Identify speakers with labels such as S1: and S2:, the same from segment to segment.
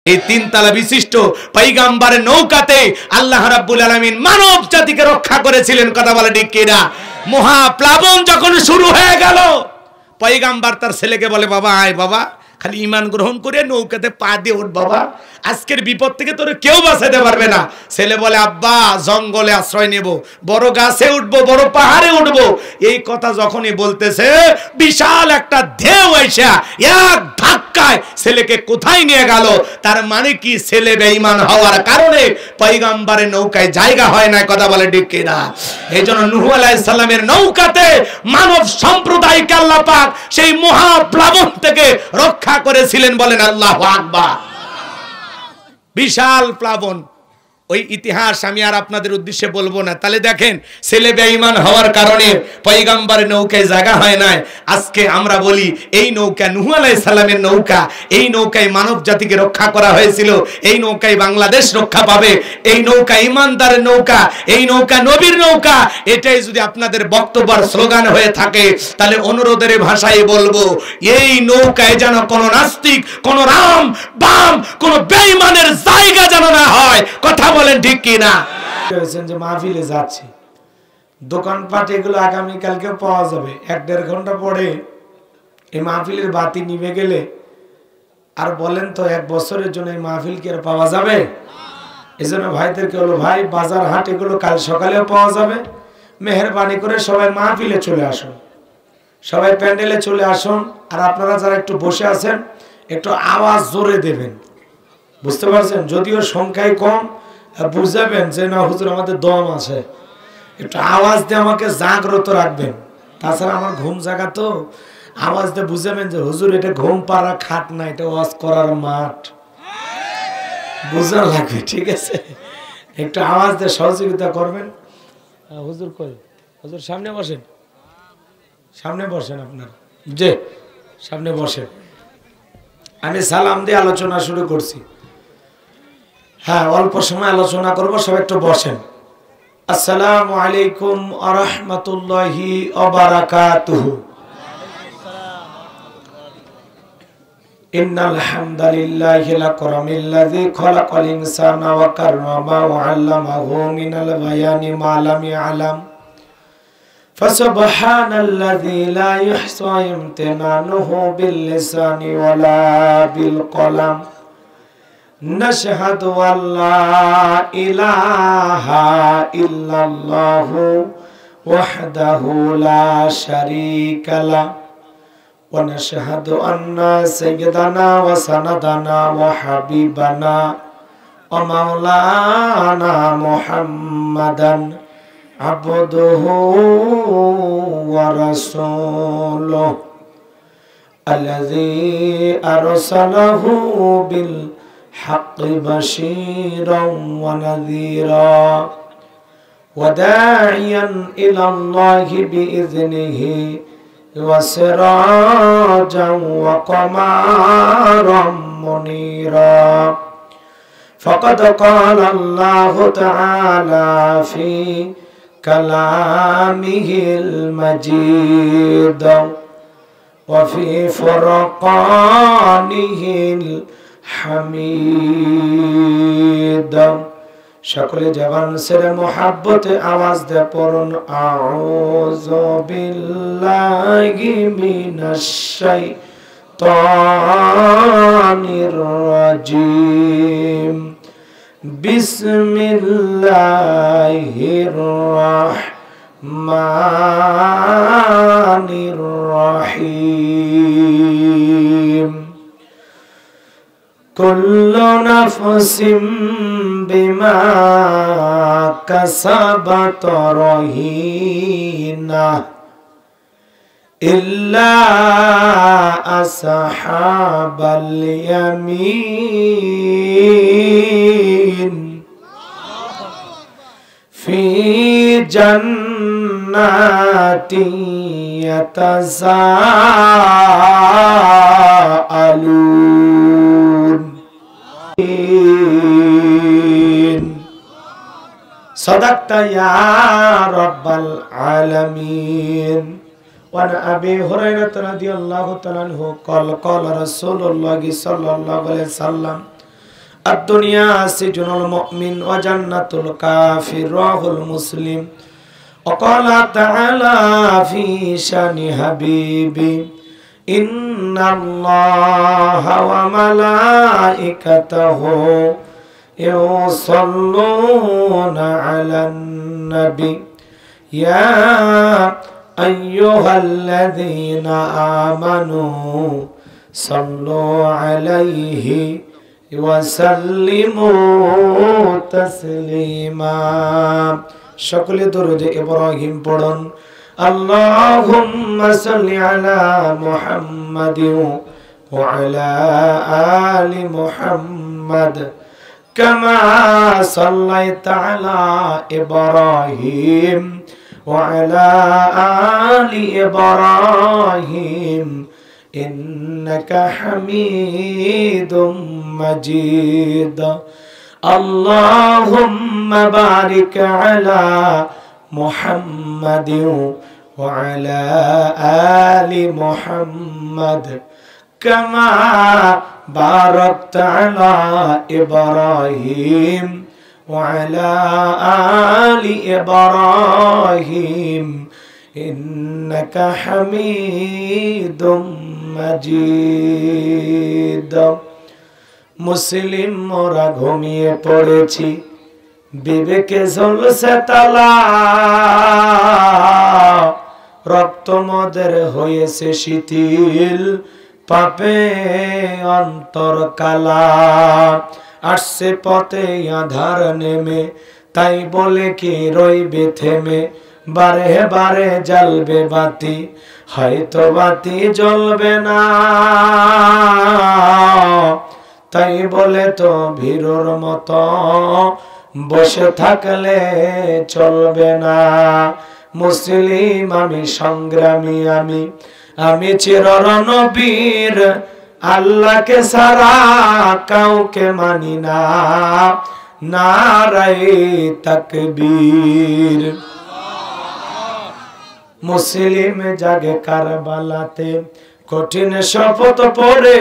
S1: এই তিনতলা বিশিষ্ট পয়গম্বরের নৌকাতে আল্লাহ রাব্বুল আলামিন মানব জাতিকে রক্ষা করেছিলেন। কথা বলে ঠিক কিনা? মহাপ্লাবন যখন শুরু হয়ে গেল, পয়গম্বর তার ছেলেকে বলে, বাবা আয় বাবা, খালি ঈমান গ্রহণ করে নৌকাতে পা দিয়ে উঠ বাবা, আজকের বিপদ থেকে তোরে কেউ বাঁচাতে পারবে না। ছেলে বলে, আব্বা জঙ্গলে আশ্রয় নেব, বড় গাছে উঠবো, বড় পাহাড়ে উঠবো। এই কথা যখনই বলতেছে, বিশাল একটা ঢেউ এসে এক ধাক্কায় ছেলেকে কোথায় নিয়ে গেল। তার মানে কি, ছেলে বেঈমান হওয়ার কারণে পয়গম্বরের নৌকায় জায়গা হয় না। কথা বলে ঠিক কিনা? এই জন্য নূহ আলাইহিস সালামের নৌকাতে মানব সম্প্রদায়কে আল্লাহ পাক সেই মহাপ্লাবন থেকে রক্ষা করেছিলেন। বলেন আল্লাহু আকবার। বিশাল প্লাবন, ওই ইতিহাস আমি আর আপনাদের উদ্দেশ্যে বলবো না। তাহলে দেখেন, ছেলে বেঈমান হওয়ার কারণে পয়গম্বরের নৌকায় জায়গা হয় নাই। আজকে আমরা বলি এই নৌকা নূহ আলাইহিস সালামের নৌকা, এই নৌকায় মানব জাতিকে রক্ষা করা হয়েছিল, এই নৌকায় বাংলাদেশ রক্ষা পাবে, এই নৌকা ইমানদারের নৌকা, এই নৌকা নবীর নৌকা। এটাই যদি আপনাদের বক্তব্য আর স্লোগান হয়ে থাকে, তাহলে অনুরোধের ভাষায় বলবো, এই নৌকায় যেন কোনো নাস্তিক, কোনো রাম বাম, কোনো বেঈমানের জায়গা যেন না হয়। কথা বলেন ঠিক কিনা?
S2: যে মাহফিলে যাচ্ছি, দোকানপাট এগুলো আগামীকালকে পাওয়া যাবে। 1-1.5 ঘন্টা পরে এই মাহফিলের বাতি নিভে গেলে আর বলেন তো 1 বছরের জন্য এই মাহফিল কি আর পাওয়া যাবে? এই জন্য ভাইদেরকে হলো, ভাই বাজার হাট এগুলো কাল সকালেও পাওয়া যাবে। মেহেরবানি করে সবাই মাহফিলে চলে আসুন, সবাই প্যান্ডেলে চলে আসুন। আর আপনারা যারা একটু বসে আছেন, একটু আওয়াজ জোরে দেবেন, বুঝতে পারছেন? যদিও সংখ্যায় কম, বুঝাবেন যে না হুজুর আমাদের দম আছে, একটু আওয়াজ দিয়ে আমাকে জাগ্রত রাখবেন। তাছাড়া আমার ঘুম জায়গা তো, আওয়াজ দিয়ে বুঝাবেন যে হুজুর এটা ঘুম পাড়া খাট না, এটা ওয়াজ করার মাঠ, বুঝা লাগবে। ঠিক আছে, একটু আওয়াজ দিয়ে সহযোগিতা করবেন। হুজুর কই? হুজুর সামনে বসেন, সামনে বসেন, আপনার যে সামনে বসেন। আমি সালাম দিয়ে আলোচনা শুরু করছি। হ্যাঁ, অল্প সময় আলোচনা করব, সব একটু বসেন। আসসালামু আলাইকুম ওয়া রাহমাতুল্লাহি ওয়া বারাকাতুহু। ইন্নাল হামদালিল্লাহিল আকরামিল্লাযী খালাকাল ইনসানা ওয়া কাররামা ওয়া 'আল্লামাহু মিনাল বায়ানি মা লাম ইয়ালাম। ফাসুবহানাল্লাযী লা ইহসা ইমতিনানুহু বিল লিসানি ওয়া লা বিল কলাম। نشهد أن لا إله إلا الله وحده لا شريك له ونشهد أن سيدنا وسندنا وحبيبنا ومولانا محمدا عبده ورسوله الذي أرسله بالحق بشيرا ونذيرا وداعيا إلى الله بإذنه وسراجا وقمرا منيرا. فقد قال الله تعالى في كلامه المجيد وفي فرقانه الحميد. সকলে জবান ছেড়ে মোহাব্বতে আওয়াজ দিয়ে পড়ুন আউযু বিল্লাহি মিনাশ শাইতানির রাজিম বিসমিল্লাহির রাহমানির রহিম. কুল্লু নাফসিন বিমা কাসাবাত রহিনা ইল্লা আসহাবাল ইয়ামিন ফি জান্নাতিন ইয়াতাসাআলুন. صدقت يا رب العالمين. وعن أبي هريرة رضي الله تعالى عنه قال قال رسول الله صلى الله عليه وسلم আদ-দুনিয়া সিজনুল মুমিন ওয়া জান্নাতুল কাফির রাহুল মুসলিম। وقال تعالى في شان حبيبي إن الله وملائكته يصلون على النبي يا أيها الذين آمنوا صلوا عليه وسلموا تسليما সকলে দরুদ ইব্রাহিম পড়ুন আল্লাহুম্মা সাল্লি আলা মুহাম্মাদিন ওয়া আলা আলি মুহাম্মাদ কামা সাল্লাইতা আলা ইব্রাহিম ওয়া আলা আলি ইব্রাহিম ইন্নাকা হামিদুম মাজিদ اللهم بارك على محمد وعلى آل محمد كما باركت على إبراهيم وعلى آل إبراهيم إنك حميد مجيد মুসলিম মোরা ঘুমিয়ে পড়েছি বিবেকে জ্বলছে তালা রক্ত মদের হয়েছে শিথিল পাপে অন্তর কালা আসছে পথে আধার নেমে তাই বলে কি রইবে থেমে বারে বারে জ্বলবে বাতি হয়তো বাতি জ্বলবে না তাই বলে তো ভীরুর মতো বসে থাকলে চলবে না মুসলিম আমি সংগ্রামী আমি চিররণবীর আল্লাহকে ছাড়া কাউকে মানি না নারায়ে তাকবীর মুসলিম জাগে কারবালাতে কঠিন শপথ পড়ে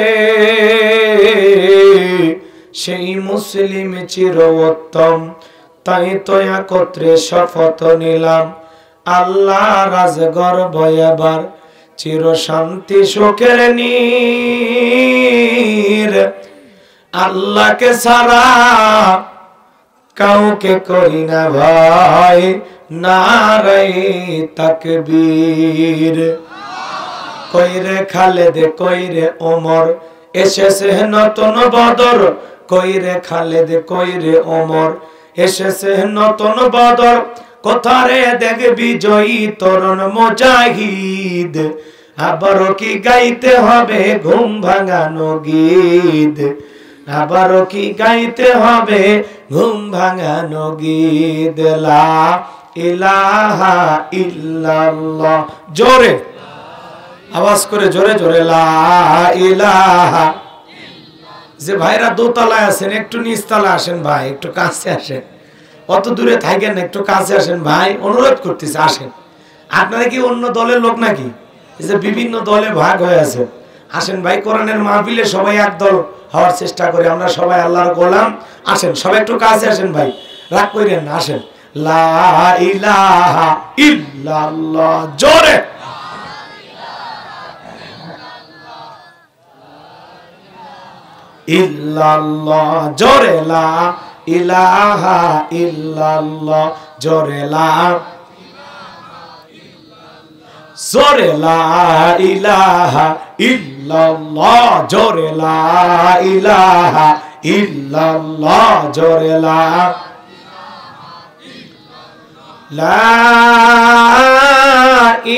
S2: সেই মুসলিম চিরোত্তম তাই তো একত্রে শপথ নিলাম আল্লাহ রাজগর ভয়াবার চির শান্তি সুখের নীর আল্লাহকে ছাড়া কাউকে করি না ভয় নারায়ে তাকবীর কইরে খালেদ কইরে ওমর এসেছে নতুন বদর কইরে খালেদ কইরে ওমর এসেছে নতুন বদর কোথারে দেখবি জয়ী তরুণ মুজাহিদ আবারও কি গাইতে হবে ঘুম ভাঙানো গীত আবারও কি গাইতে হবে ঘুম ভাঙানো গীত লা ইলাহা ইল্লাল্লাহ জোরে আওয়াজ করে জোরে জোরে লা ইলাহা যে ভাইরা দোতলায় আছেন একটু নিচতলায় আসেন ভাই একটু কাছে আসেন অত দূরে থাকেন একটু কাছে আসেন ভাই অনুরোধ করতেছে আসেন আপনারা কি অন্য দলের লোক নাকি এই যে বিভিন্ন দলে ভাগ হয়ে আছে আসেন ভাই কোরআনের মাহফিলে সবাই এক দল হওয়ার চেষ্টা করে আমরা সবাই আল্লাহর গোলাম আসেন সবাই একটু কাছে আসেন ভাই রাগ কইরেন না আসেন লা ইলাহা ইল্লাল্লাহ জোরে ইল্লাল্লাহ জোরে লা ইলাহা ইল্লাল্লাহ জোরে লা জোরে লা ইলাহা ইল্লাল্লাহ জোরে লা ইলাহা ইল্লাল্লাহ জোরে লা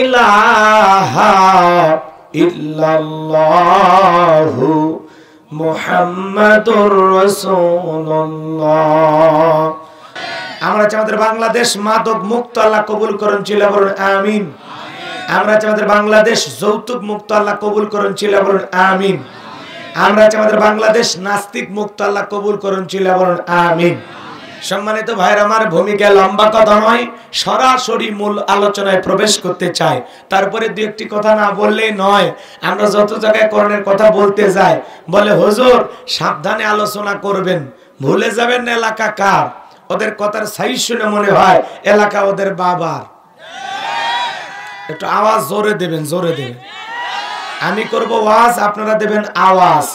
S2: ইলাহা ইল্লাল্লাহু মুহাম্মাদুর রাসূলুল্লাহ। আমরা চাই আমাদের বাংলাদেশ মাদক মুক্ত আল্লাহ কবুল করুন চিল্লা বলুন আমিন। আমরা চাই আমাদের বাংলাদেশ যৌতুক মুক্ত আল্লাহ কবুল করুন চিল্লা বলুন আমিন। আমরা চাই আমাদের বাংলাদেশ নাস্তিক মুক্ত আল্লাহ কবুল করুন চিল্লা বলুন আমিন। সম্মানিত ভাইরা আমার ভূমিকা লম্বা কথা নয় সরাসরি মূল আলোচনায় প্রবেশ করতে চাই তারপরে দুই একটি কথা না বললেই নয় আমরা যত জায়গায় কোরআনের কথা বলতে যাই বলে হুজুর সাবধানে আলোচনা করবেন ভুলে যাবেন না এলাকা কার। ওদের কথার সাইজ শুনে মনে হয় এলাকা ওদের বাবার। একটু আওয়াজ জোরে দেবেন, জোরে দেবেন। আমি করব ওয়াজ, আপনারা দেবেন আওয়াজ,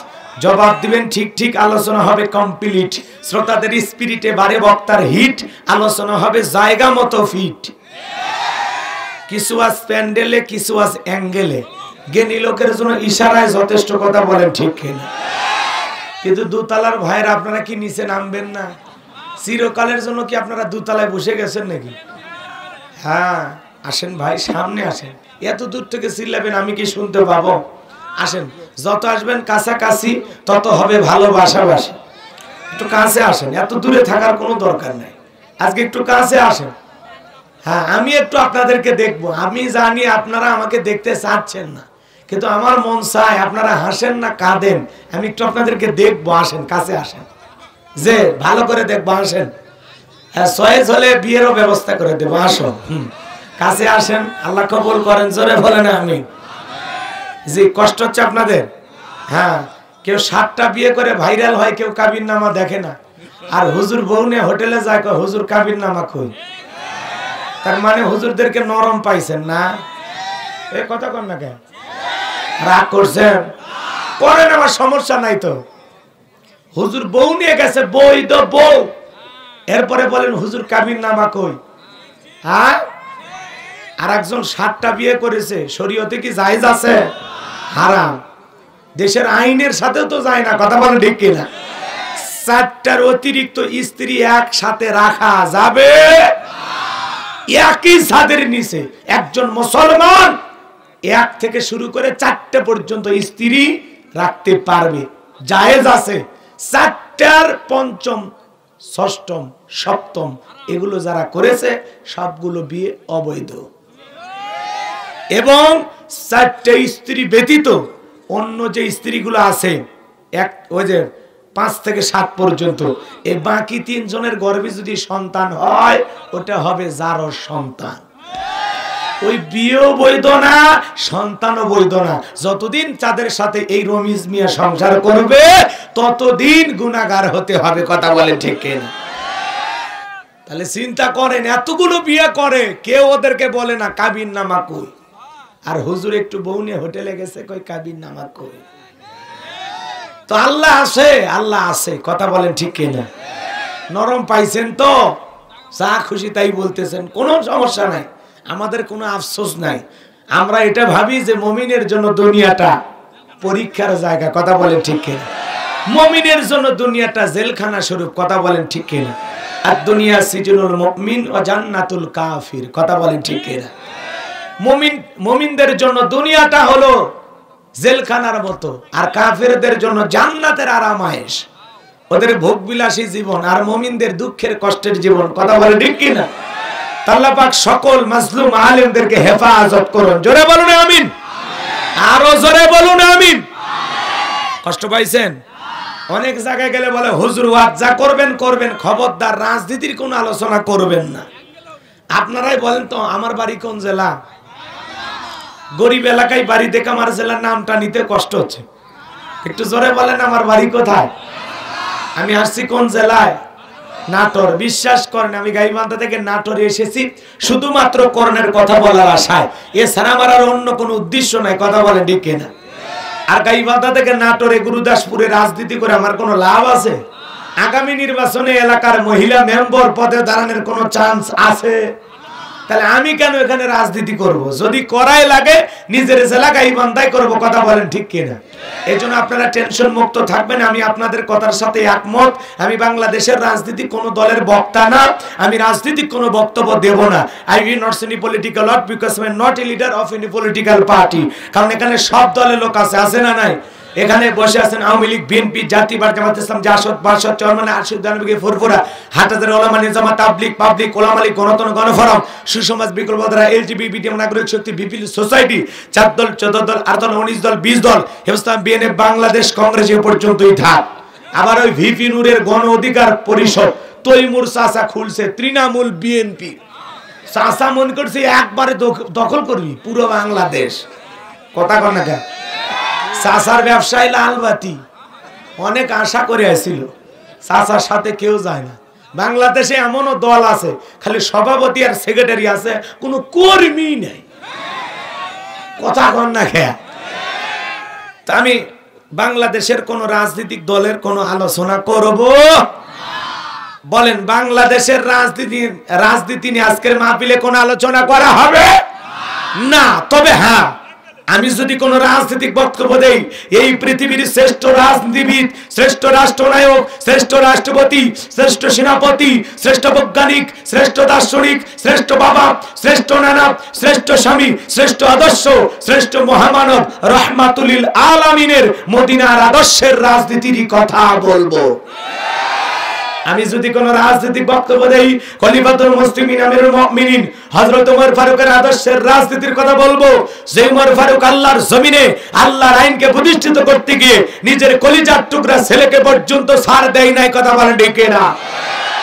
S2: জবাব দিবেন ঠিক ঠিক। আলোচনা হবে কমপ্লিট, শ্রোতাদের স্পিরিটে বাড়ে বক্তার হিট, আলোচনা হবে জায়গা মতো ফিট। কিছু আজ প্যান্ডেলে, কিছু আজ অ্যাঙ্গেলে, জ্ঞানী লোকের জন্য ইশারায় যথেষ্ট কথা বলেন ঠিক কিনা। কিন্তু দোতলার ভাইয়ের আপনারা কি নিচে নামবেন না? চিরকালের জন্য কি আপনারা দোতলায় বসে গেছেন নাকি? হ্যাঁ আসেন ভাই, সামনে আসেন। এত দূর থেকে চিল্লাবেন, আমি কি শুনতে পাবো? আসেন, যত আসবেন কাছাকাছি তত হবে ভালোবাসাবাসি। একটু কাছে আসেন, এত দূরে থাকার কোনো দরকার নাই। আজকে একটু কাছে আসেন। হ্যাঁ, আমি একটু আপনাদেরকে দেখবো। আমি জানি আপনারা আমাকে দেখতে চাচ্ছেন না, কিন্তু আমার মন চায় আপনারা হাসেন না কাঁদেন, আমি একটু আপনাদেরকে দেখবো। আসেন, কাছে আসেন, যে ভালো করে দেখবো। আসেন, চয়েস হলে বিয়েরও ব্যবস্থা করে দেবো। আসো, কাছে আসেন, আল্লাহ কবুল করেন। জোরে বলেন আমিন। জি, কষ্ট হচ্ছে আপনাদের? হ্যাঁ, কেউ 7টা বিয়ে করে ভাইরাল হয়, কেউ কাবির নামা দেখে না। আর হুজুর বউ নিয়ে হোটেলে যায়, হুজুর কাবির নামা কই। তার মানে হুজুরদেরকে নরম পাইছেন না? এই কথা কন না কেন? রাগ করছেন? করেন, আমার সমস্যা নাই তো। হুজুর বউ নিয়ে গেছে, বৈধ বউ, এরপরে বলেন হুজুর কাবির নামা কই। হ্যাঁ, আর একজন 7টা বিয়ে করেছে, শরীয়তে কি জায়েজ আছে? হারাম। দেশের আইনের সাথেও তো যায় না, কথা বলেন ঠিক কিনা। 4টার অতিরিক্ত স্ত্রী একসাথে রাখা যাবে? একই ছাদের নিচে একজন মুসলমান 1 থেকে শুরু করে 4টে পর্যন্ত স্ত্রী রাখতে পারবে, জায়েজ আছে। 4টার পঞ্চম, ষষ্ঠম, সপ্তম এগুলো যারা করেছে সবগুলো বিয়ে অবৈধ। এবং 4টে স্ত্রী ব্যতীত অন্য যে স্ত্রীগুলো আছে, ওই যে 5 থেকে 7 পর্যন্ত, এই বাকি 3 জনের গর্ভে যদি সন্তান হয়, ওটা হবে যারও সন্তান। ওই বিয়েও বৈধ না, সন্তানও বৈধ না। যতদিন তাদের সাথে এই রমিজ মিয়া সংসার করবে, ততদিন গুনাহগার হতে হবে, কথা বলে ঠিক কিনা। তাহলে চিন্তা করেন, এতগুলো বিয়ে করে, কেউ ওদেরকে বলে না কাবির নামা কই। আর হুজুর একটু বউ নিয়ে হোটেলে গেছে, কই কাবির নামা কই। তো আল্লাহ আছে, আল্লাহ আছে, কথা বলেন ঠিক কিনা। নরম পাইছেন তো, যা খুশি তাই বলতেছেন, কোনো সমস্যা নাই, আমাদের কোনো আফসোস নাই। আমরা এটা ভাবি যে মুমিনের জন্য দুনিয়াটা পরীক্ষার জায়গা, কথা বলেন ঠিক কিনা। মুমিনের জন্য দুনিয়াটা জেলখানা স্বরূপ, কথা বলেন ঠিক কিনা। আর দুনিয়া সিজনুল মুমিন ওয়া জান্নাতুল কাফির, কথা বলেন ঠিক কিনা। মুমিনদের জন্য দুনিয়াটা হলো জেলখানার মতো, আর কাফেরদের জন্য জান্নাতের আরামায়েশ, ওদের ভোগবিলাসী জীবন, আর মুমিনদের দুঃখের কষ্টের জীবন, কথা বলে ঠিক কিনা। আল্লাহ পাক সকল মাজলুম আলেমদেরকে হেফাজত করুন। জোরে বলুন আমিন, আরো জোরে বলুন আমিন। কষ্ট পাইছেন? অনেক জায়গায় গেলে বলে হুজুর ওয়াজ যা করবেন করবেন, খবরদার রাজনীতির কোনো আলোচনা করবেন না। আপনারাই বলেন তো, আমার বাড়ি কোন জেলা? গরিব এলাকায় বাড়ি দেখে আমার জেলার নামটা নিতে কষ্ট হচ্ছে। একটু জোরে বলেন, আমার বাড়ি কোথায়? আমি আসছি কোন জেলায়? নাটোর। বিশ্বাস করেন, আমি গাইবান্ধা থেকে নাটোরে এসেছি শুধুমাত্র করণের কথা বলার আশায়, এছাড়া আমার আর অন্য কোনো উদ্দেশ্য নাই, কথা বলে ঠিক কিনা। আর গাইবান্ধা থেকে নাটোরে গুরুদাসপুরে রাজনীতি করে আমার কোনো লাভ আছে? আগামী নির্বাচনে এলাকার মহিলা মেম্বার পদে দাঁড়ানোর কোনো চান্স আছে? তাহলে আমি কেন এখানে রাজনীতি করব? যদি করাই লাগে নিজের জেলা গাইবান্ধায় করব, কথা বলেন ঠিক কিনা। এই জন্য আপনারা টেনশন মুক্ত থাকবেন, আমি আপনাদের কথার সাথে একমত। আমি বাংলাদেশের রাজনীতি কোনো দলের বক্তা না, আমি রাজনীতিক কোনো বক্তব্য দেব না। I will not any political work because I am not a leader of any political party. কারণ এখানে সব দলের লোক আছে, আছে না নাই? এখানে বসে আছেন আওয়ামী লীগ, বিএনপি, জাতীয় জামাত ইসলাম, জাসদ, বাসদ, চরমানে, আশিক, দানবিকে, ফুরফুরা, হাটাজার ওলামা নিজামা, তাবলিগ, পাবলিক, ওলামা লীগ, গণতন্ত্র, গণফোরাম, সুসমাজ, বিকল্পধারা, এলজিবিটি, নাগরিক শক্তি, বিপিএল সোসাইটি, 4 দল, 14 দল, 8 দল, 19 দল, 20 দল, হেফাজত, বিএনএফ, বাংলাদেশ কংগ্রেস এ পর্যন্তই থাক। আবার ওই ভিপি নূরের গণ অধিকার পরিষদ, তৈমুর চাচা খুলছে তৃণমূল বিএনপি। চাচা মনে করছে একবারে দখল করবি পুরো বাংলাদেশ, কথা কন না কেন। চাচার ব্যবসায় লালবাতি, অনেক আশা করে আসছিল, চাচার সাথে কেউ যায় না। বাংলাদেশে এমনও দল আছে খালি সভাপতি আর সেক্রেটারি আছে, কোনো কর্মী নেই। কথা কন না খেয়া। তা আমি বাংলাদেশের কোন রাজনৈতিক দলের কোন আলোচনা করব? বলেন, বাংলাদেশের রাজনীতি নিয়ে আজকের মাহফিলে কোন আলোচনা করা হবে না। তবে হ্যাঁ, আমি যদি কোন রাজনৈতিক বক্তব্য দেই, এই পৃথিবীর শ্রেষ্ঠ রাজনীতিবিদ, শ্রেষ্ঠ রাষ্ট্রনায়ক, শ্রেষ্ঠ রাষ্ট্রপতি, শ্রেষ্ঠ সেনাপতি, শ্রেষ্ঠ বৈজ্ঞানিক, শ্রেষ্ঠ দার্শনিক, শ্রেষ্ঠ বাবা, শ্রেষ্ঠ নানা, শ্রেষ্ঠ স্বামী, শ্রেষ্ঠ আদর্শ, শ্রেষ্ঠ মহামানব রহমাতুল লিল আলামিনের মদিনার আদর্শের রাজনীতির কথা বলবো। আমি যদি কোন রাজনৈতিক বক্তব্য দেই, খলিফাতুল মুসলিমিন আমিরুল মুমিনিন হযরত ওমর ফারুকের আদর্শের রাজনীতির কথা বলবো। যে ওমর ফারুক আল্লাহর জমিনে আল্লাহর আইনকে প্রতিষ্ঠিত করতে গিয়ে নিজের কলিজার টুকরা ছেলেকে পর্যন্ত ছাড় দেয় নাই। কথা বলেন ঠিক না?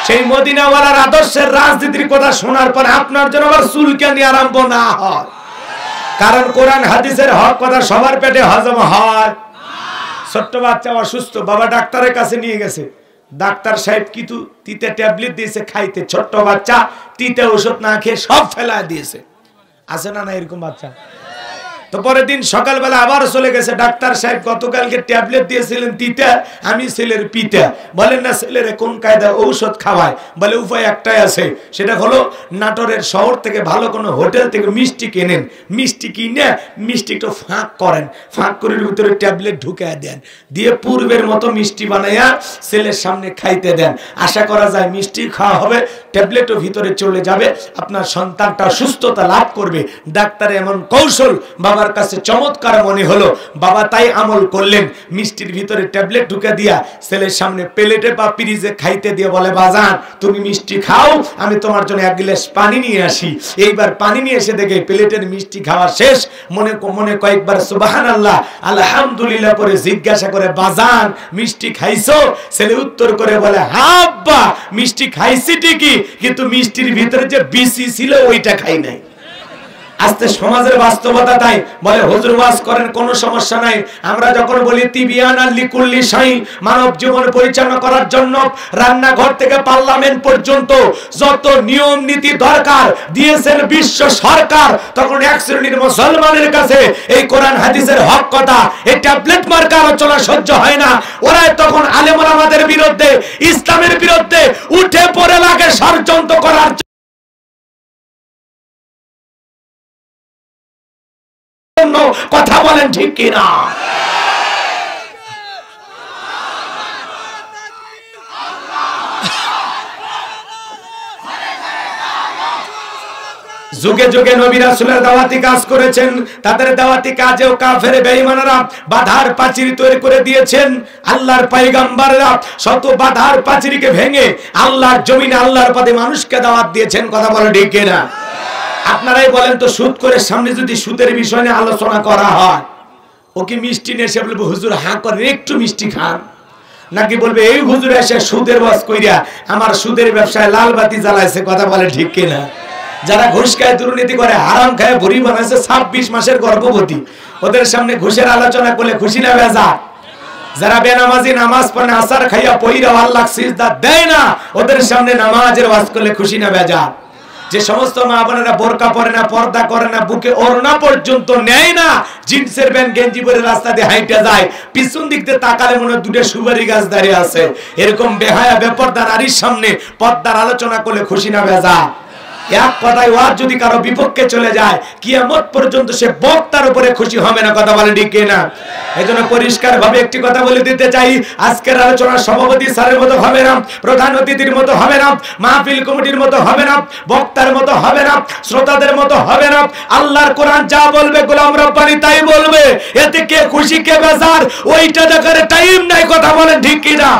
S2: সেই মদিনাওয়ালার আদর্শের রাজনীতির কথা শোনার পর আপনার জন্য আবার চুলকানি আরম্ভ না হয়। কারণ কোরআন হাদিসের হক কথা সবার পেটে হজম হয়। ছোট্ট বাচ্চা অসুস্থ, বাবা ডাক্তারের কাছে নিয়ে গেছে। ডাক্তার সাহেব কিন্তু তিতে ট্যাবলেট দিয়েছে খাইতে, ছোট্ট বাচ্চা তিতে ওষুধ না খেয়ে সব ফেলা দিয়েছে। আছে না না এরকম বাচ্চা? তো পরের দিন সকালবেলা আবার চলে গেছে। ডাক্তার সাহেব গতকালকে ট্যাবলেট দিয়েছিলেন তিতে, আমি ছেলের পিতা। বলেন না ছেলের কোন কায়দা ঔষধ খাওয়ায়? বলে উপায় একটাই আছে, সেটা হলো নাটোরের শহর থেকে ভালো কোনো হোটেল থেকে মিষ্টি কেনেন, মিষ্টি কিনে মিষ্টি একটু ফাঁক করেন, ফাঁক করে ভিতরে ট্যাবলেট ঢুকায় দেন, দিয়ে পূর্বের মতো মিষ্টি বানাইয়া ছেলের সামনে খাইতে দেন। আশা করা যায় মিষ্টি খাওয়া হবে, ট্যাবলেটও ভিতরে চলে যাবে, আপনার সন্তানটা সুস্থতা লাভ করবে। ডাক্তারের এমন কৌশল বাবার কাছে চমৎকার মনে হলো। বাবা তাই আমল করলেন, মিষ্টির ভিতরে ট্যাবলেট ঢুকে দিয়া ছেলের সামনে প্লেটে বা ফ্রিজে খাইতে দিয়ে বলে, বাজান তুমি মিষ্টি খাও, আমি তোমার জন্য এক গ্লাস পানি নিয়ে আসি। এইবার পানি নিয়ে এসে দেখে প্লেটের মিষ্টি খাওয়া শেষ। মনে মনে কয়েকবার সুবহানাল্লাহ আলহামদুলিল্লাহ পরে জিজ্ঞাসা করে, বাজান মিষ্টি খাইছো? ছেলে উত্তর করে বলে, হ্যাঁ আব্বা মিষ্টি খাইছি ঠিকই, কিন্তু মিষ্টির ভিতরে যে বিসি ছিল ওইটা খাই নাই। আজকে সমাজের বাস্তবতা তাই। বলে হুজুর ওয়াজ করেন, কোনো সমস্যা নাই। আমরা যখন বলি তিবিয়ানাল লিকুল্লি শাই, মানব জীবন পরিচালনা করার জন্য রান্নাঘর থেকে পার্লামেন্ট পর্যন্ত যত নিয়ম নীতি দরকার দিয়েছেন বিশ্ব সরকার, তখন এক শ্রেণীর মুসলমানের কাছে এই কোরআন হাদিসের হক কথা, এই ট্যাবলেট মার্কা আলোচনা সহ্য হয় না। ওরা তখন আলেম ওলামাদের বিরুদ্ধে, ইসলামের বিরুদ্ধে উঠে পড়ে লাগে ষড়যন্ত্র করার। কথা বলেন ঠিক কিনা? যুগে যুগে নবী রাসূলের দাওয়াতি কাজ করেছেন, তাদের দাওয়াতি কাজেও কাফের বেঈমানরা বাধার প্রাচীর তৈরি করে দিয়েছেন। আল্লাহর পয়গম্বররা শত বাধার প্রাচীরকে ভেঙে আল্লাহর জমিনে আল্লাহর পথে মানুষকে দাওয়াত দিয়েছেন। কথা বলেন ঠিক কিনা? আপনারাই বলেন তো, সুদ করে সামনে যদি সুদের বিষয় নিয়ে আলোচনা করা হয়, ও কি মিষ্টি নিয়ে এসে বলবে হুজুর হাঁ করেন একটু মিষ্টি খান, নাকি বলবে এই হুজুর এসে সুদের ওয়াজ কইরা আমার সুদের ব্যবসায় লাল বাতি জ্বালাইছে? কথা বলে ঠিক কিনা? যারা ঘুষ খায়, দুর্নীতি করে, হারাম খায়, ভুরি বানাইছে, 26 মাসের গর্ভবতী, ওদের সামনে ঘুষের আলোচনা করলে খুশি না বেজা? যারা বেনামাজি নামাজ পড়ে আসার খাইয়া পইরা আল্লাহ সিজদা দেয় না, ওদের সামনে নামাজের ওয়াজ করলে খুশি না বেজা? যে সমস্ত মা বোনেরা বোরকা পরে না, পর্দা করে না, বুকে ওড়না পর্যন্ত নেয় না, জিন্সের প্যান্ট গেঞ্জি পরে রাস্তা দিয়ে হাইটা যায়, পিছন দিক দিয়ে তাকালে মনে হয় দুটো সুপারি গাছ দাঁড়িয়ে আছে, এরকম বেহায়া বেপর্দা নারীর সামনে পর্দার আলোচনা করলে খুশি না বেজা? এক কথায় ওয়াজ যদি কারো বিপক্ষে চলে যায়, কিয়ামত পর্যন্ত সে বক্তার উপরে খুশি হবে না। কথা বলে ঠিক কিনা? এজন্য পরিষ্কার ভাবে একটি কথা বলে দিতে চাই, আজকের আলোচনার সভাপতি স্যারের মতো হবে না, প্রধান অতিথির মতো হবে না, মাহফিল কমিটির মতো হবে না, বক্তার মতো হবে না, শ্রোতাদের মতো হবে না। আল্লাহর কোরআন যা বলবে গোলাম রব্বানি তাই বলবে। এতে কে খুশি কে বেজার ওইটা দেখার টাইম নাই। কথা বলেন ঠিক কিনা?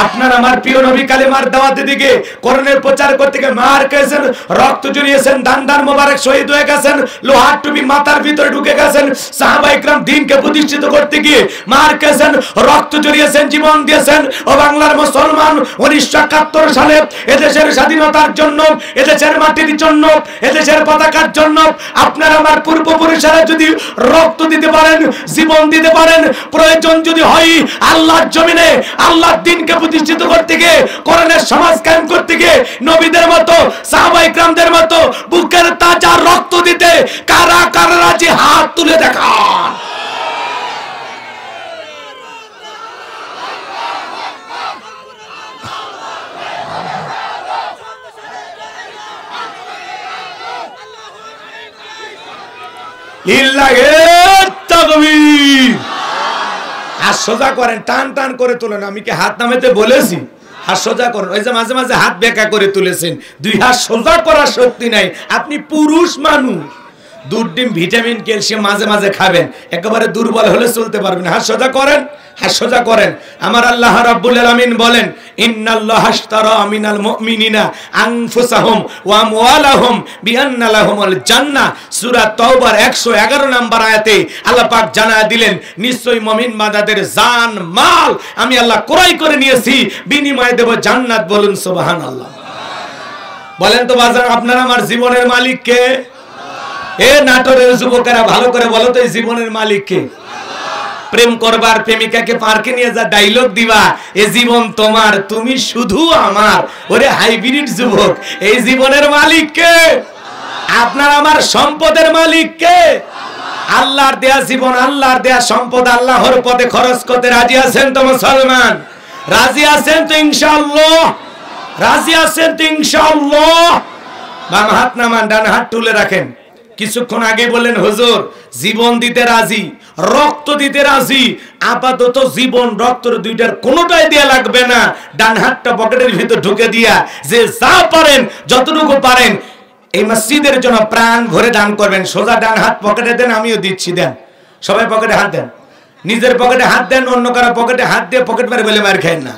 S2: আপনার আমার প্রিয় নবী কালেমার দাওয়াতের দিকে কোরআনের প্রচার করতে গিয়ে মার খেয়েছেন, রক্ত জড়িয়েছেন, দান মোবারক শহীদ হয়ে গেছেন, লোহার টুপি মাথার ভিতরে ঢুকে গেছেন, সাহাবায়ে কেরাম দ্বীনকে প্রতিষ্ঠিত করতে গিয়ে মার খেয়েছেন, রক্ত জড়িয়েছেন, জীবন দিয়েছেন। ও বাংলার মুসলমান, 1971 সালে এদেশের স্বাধীনতার জন্য, এদেশের মাটির জন্য, এদেশের পতাকার জন্য আপনার আমার পূর্বপুরুষেরা যদি রক্ত দিতে পারেন, জীবন দিতে পারেন, প্রয়োজন যদি হয় আল্লাহর জমিনে আল্লাহর দ্বীনকে প্রতিষ্ঠিত করতে গিয়ে, কোরআনের সমাজ কায়েম করতে গিয়ে নবীদের মতো সাহাবায়ে কিরামদের মতো বুকের তাজা রক্ত দিতে কারা কারা রাজি হাত তুলে দেখান। হাত সোজা করেন, টান টান করে তোলেন। আমি কি হাত নামাতে বলেছি? হাত সোজা করেন। ওই যে মাঝে মাঝে হাত বেঁকা করে তুলেছেন, দুই হাত সোজা করার শক্তি নাই। আপনি পুরুষ মানুষ, দুধ ডিম ভিটামিন ক্যালসিয়াম মাঝে মাঝে খাবেন, একেবারে দুর্বল হলে চলতে পারবেন। হাত সোজা করেন, হাত সোজা করেন। আমার আল্লাহ রাব্বুল আলামিন বলেন, ইন্নাল্লাহা আশতারা মিনাল মুমিনিনা আনফুসাহুম ওয়া আমওয়ালাহুম বিআন্না লাহুমুল জান্নাহ। সূরা তাওবার 111 নম্বর আয়াতে আল্লাহ পাক জানায় দিলেন, নিশ্চয়ই মুমিন বান্দাদের জান মাল আমি আল্লাহ ক্রয় করে নিয়েছি, বিনিময়ে দেব জান্নাত। বলুন সুবহানাল্লাহ। বলেন তো বাজার, আপনার আমার জীবনের মালিক কে? এ নাটোরের যুবকেরা ভালো করে বলো তো, এই জীবনের মালিক কে? প্রেম করবার প্রেমিকাকে পার্কে নিয়ে যা ডায়লগ দিবা, এই জীবন তোমার, তুমি শুধু আমার। ওরে হাইব্রিড যুবক, এই জীবনের মালিক কে? আপনার আমার সম্পদের মালিক কে? আল্লাহর দেয়া জীবন, আল্লাহর দেয়া সম্পদ আল্লাহর পথে খরচ করতে রাজি আছেন তো মুসলমান? রাজি আছেন তো ইনশাআল্লাহ? রাজি আছেন তো ইনশাআল্লাহ? বাম হাত নামান, ডান হাত তুলে রাখেন। কিছুক্ষণ আগে বললেন হুজুর জীবন দিতে রাজি, রক্ত দিতে রাজি। আপাতত জীবন রক্ত দুইটার কোনোটাই দেয়া লাগবে না। ডান হাতটা পকেটের ভিতর ঢুকে দিয়া যে যা পারেন, যতটুকু পারেন এই মসজিদের জন্য প্রাণ ভরে দান করবেন। সোজা ডান হাত পকেটে দেন, আমিও দিচ্ছি, দেন। সবাই পকেটে হাত দেন, নিজের পকেটে হাত দেন, অন্য কারো পকেটে হাত দিয়ে পকেট মারে বলে মার খায় না।